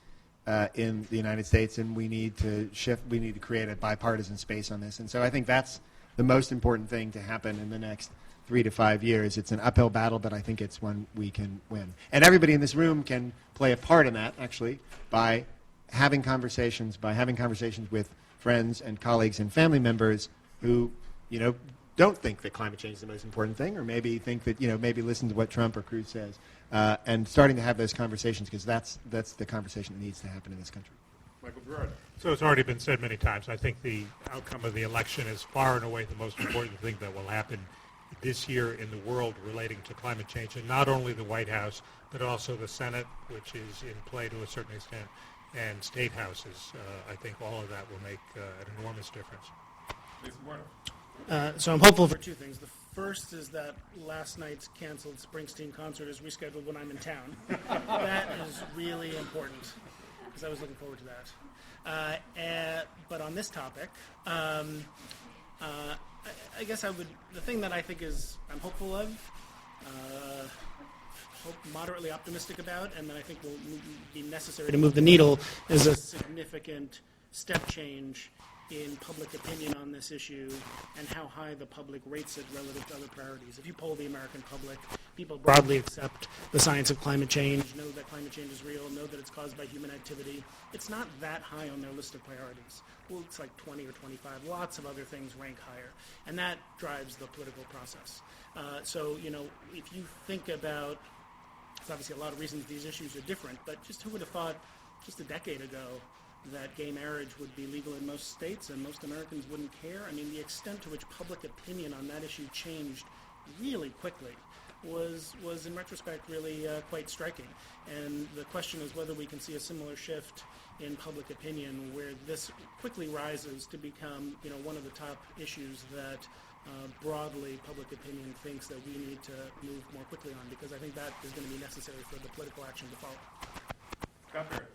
in the United States, and we need to shift. We need to create a bipartisan space on this. And so I think that's the most important thing to happen in the next 3 to 5 years. It's an uphill battle, but I think it's one we can win. And everybody in this room can play a part in that, actually, by having conversations with friends and colleagues and family members who, don't think that climate change is the most important thing, or maybe think that, maybe listen to what Trump or Cruz says, and starting to have those conversations, because that's the conversation that needs to happen in this country. Michael Gerard. So it's already been said many times. I think the outcome of the election is far and away the most important thing that will happen this year in the world relating to climate change, and not only the White House, but also the Senate, which is in play to a certain extent, and state houses. I think all of that will make an enormous difference. Lisa Warner. So I'm hopeful for two things. The first is that last night's canceled Springsteen concert is rescheduled when I'm in town. That is really important, because I was looking forward to that. But on this topic, I guess the thing that I think I'm hopeful of, moderately optimistic about, and that I think will be necessary to move the needle, is a significant step change in public opinion on this issue and how high the public rates it relative to other priorities. If you poll the American public, people broadly accept the science of climate change, know that climate change is real, know that it's caused by human activity. It's not that high on their list of priorities. Well, it's like 20 or 25. Lots of other things rank higher. And that drives the political process. So, if you think about, there's obviously a lot of reasons these issues are different, but just who would have thought just a decade ago that gay marriage would be legal in most states and most Americans wouldn't care? I mean, the extent to which public opinion on that issue changed really quickly was in retrospect really quite striking. And the question is whether we can see a similar shift in public opinion where this quickly rises to become, one of the top issues that broadly public opinion thinks that we need to move more quickly on, because I think that is going to be necessary for the political action to follow. Scott Barrett.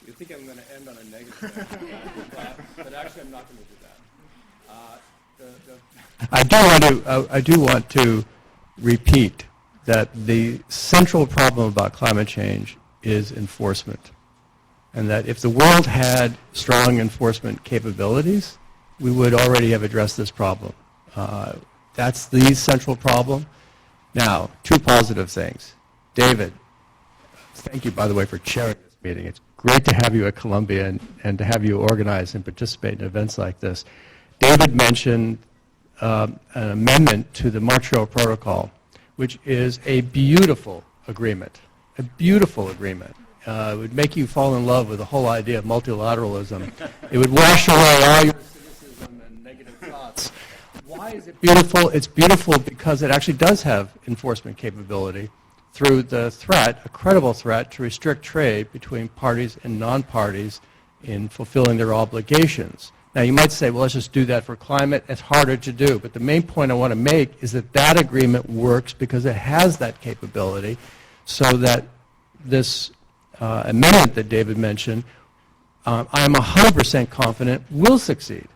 You think I'm going to end on a negative note, but actually I'm not going to do that. I do want to repeat that the central problem about climate change is enforcement, and that if the world had strong enforcement capabilities, we would already have addressed this problem. That's the central problem. Now, two positive things. David, thank you, by the way, for chairing this meeting. It's great to have you at Columbia and to have you organize and participate in events like this. David mentioned an amendment to the Montreal Protocol, which is a beautiful agreement, a beautiful agreement. It would make you fall in love with the whole idea of multilateralism. It would wash away all your cynicism and negative thoughts. Why is it beautiful? It's beautiful because it actually does have enforcement capability through the threat, a credible threat, to restrict trade between parties and non-parties in fulfilling their obligations. Now, you might say, well, let's just do that for climate. It's harder to do. But the main point I want to make is that that agreement works because it has that capability, so that this amendment that David mentioned, I'm 100% confident will succeed.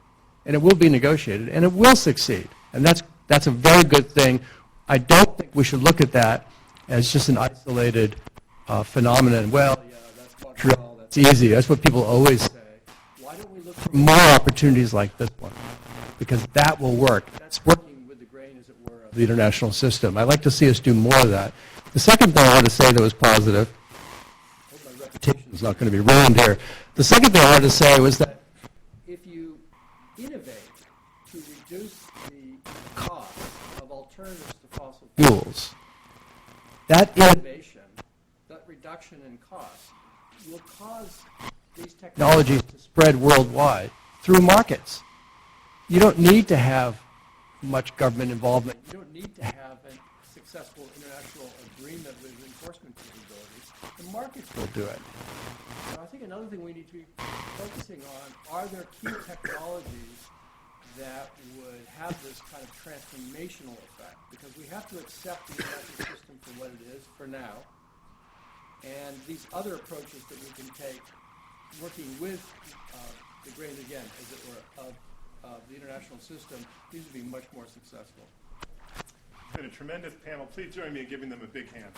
And it will be negotiated, and it will succeed. And that's a very good thing. I don't think we should look at that as just an isolated phenomenon. Well, yeah, that's Montreal, that's easy. That's what people always say. Why don't we look for more opportunities like this one? Because that will work. That's working with the grain, as it were, of the international system. I'd like to see us do more of that. The second thing I want to say that was positive, I hope my reputation is not going to be ruined here. The second thing I wanted to say was that if you innovate to reduce the cost of alternatives to fossil fuels, that innovation, that reduction in cost, will cause these technologies to spread worldwide through markets. You don't need to have much government involvement. You don't need to have a successful international agreement with enforcement capabilities. The markets will do it. So I think another thing we need to be focusing on are there key technologies that would have this kind of transformational effect, because we have to accept the international system for what it is for now, and these other approaches that we can take, working with the grain, again, as it were, of the international system, these would be much more successful. It's been a tremendous panel. Please join me in giving them a big hand.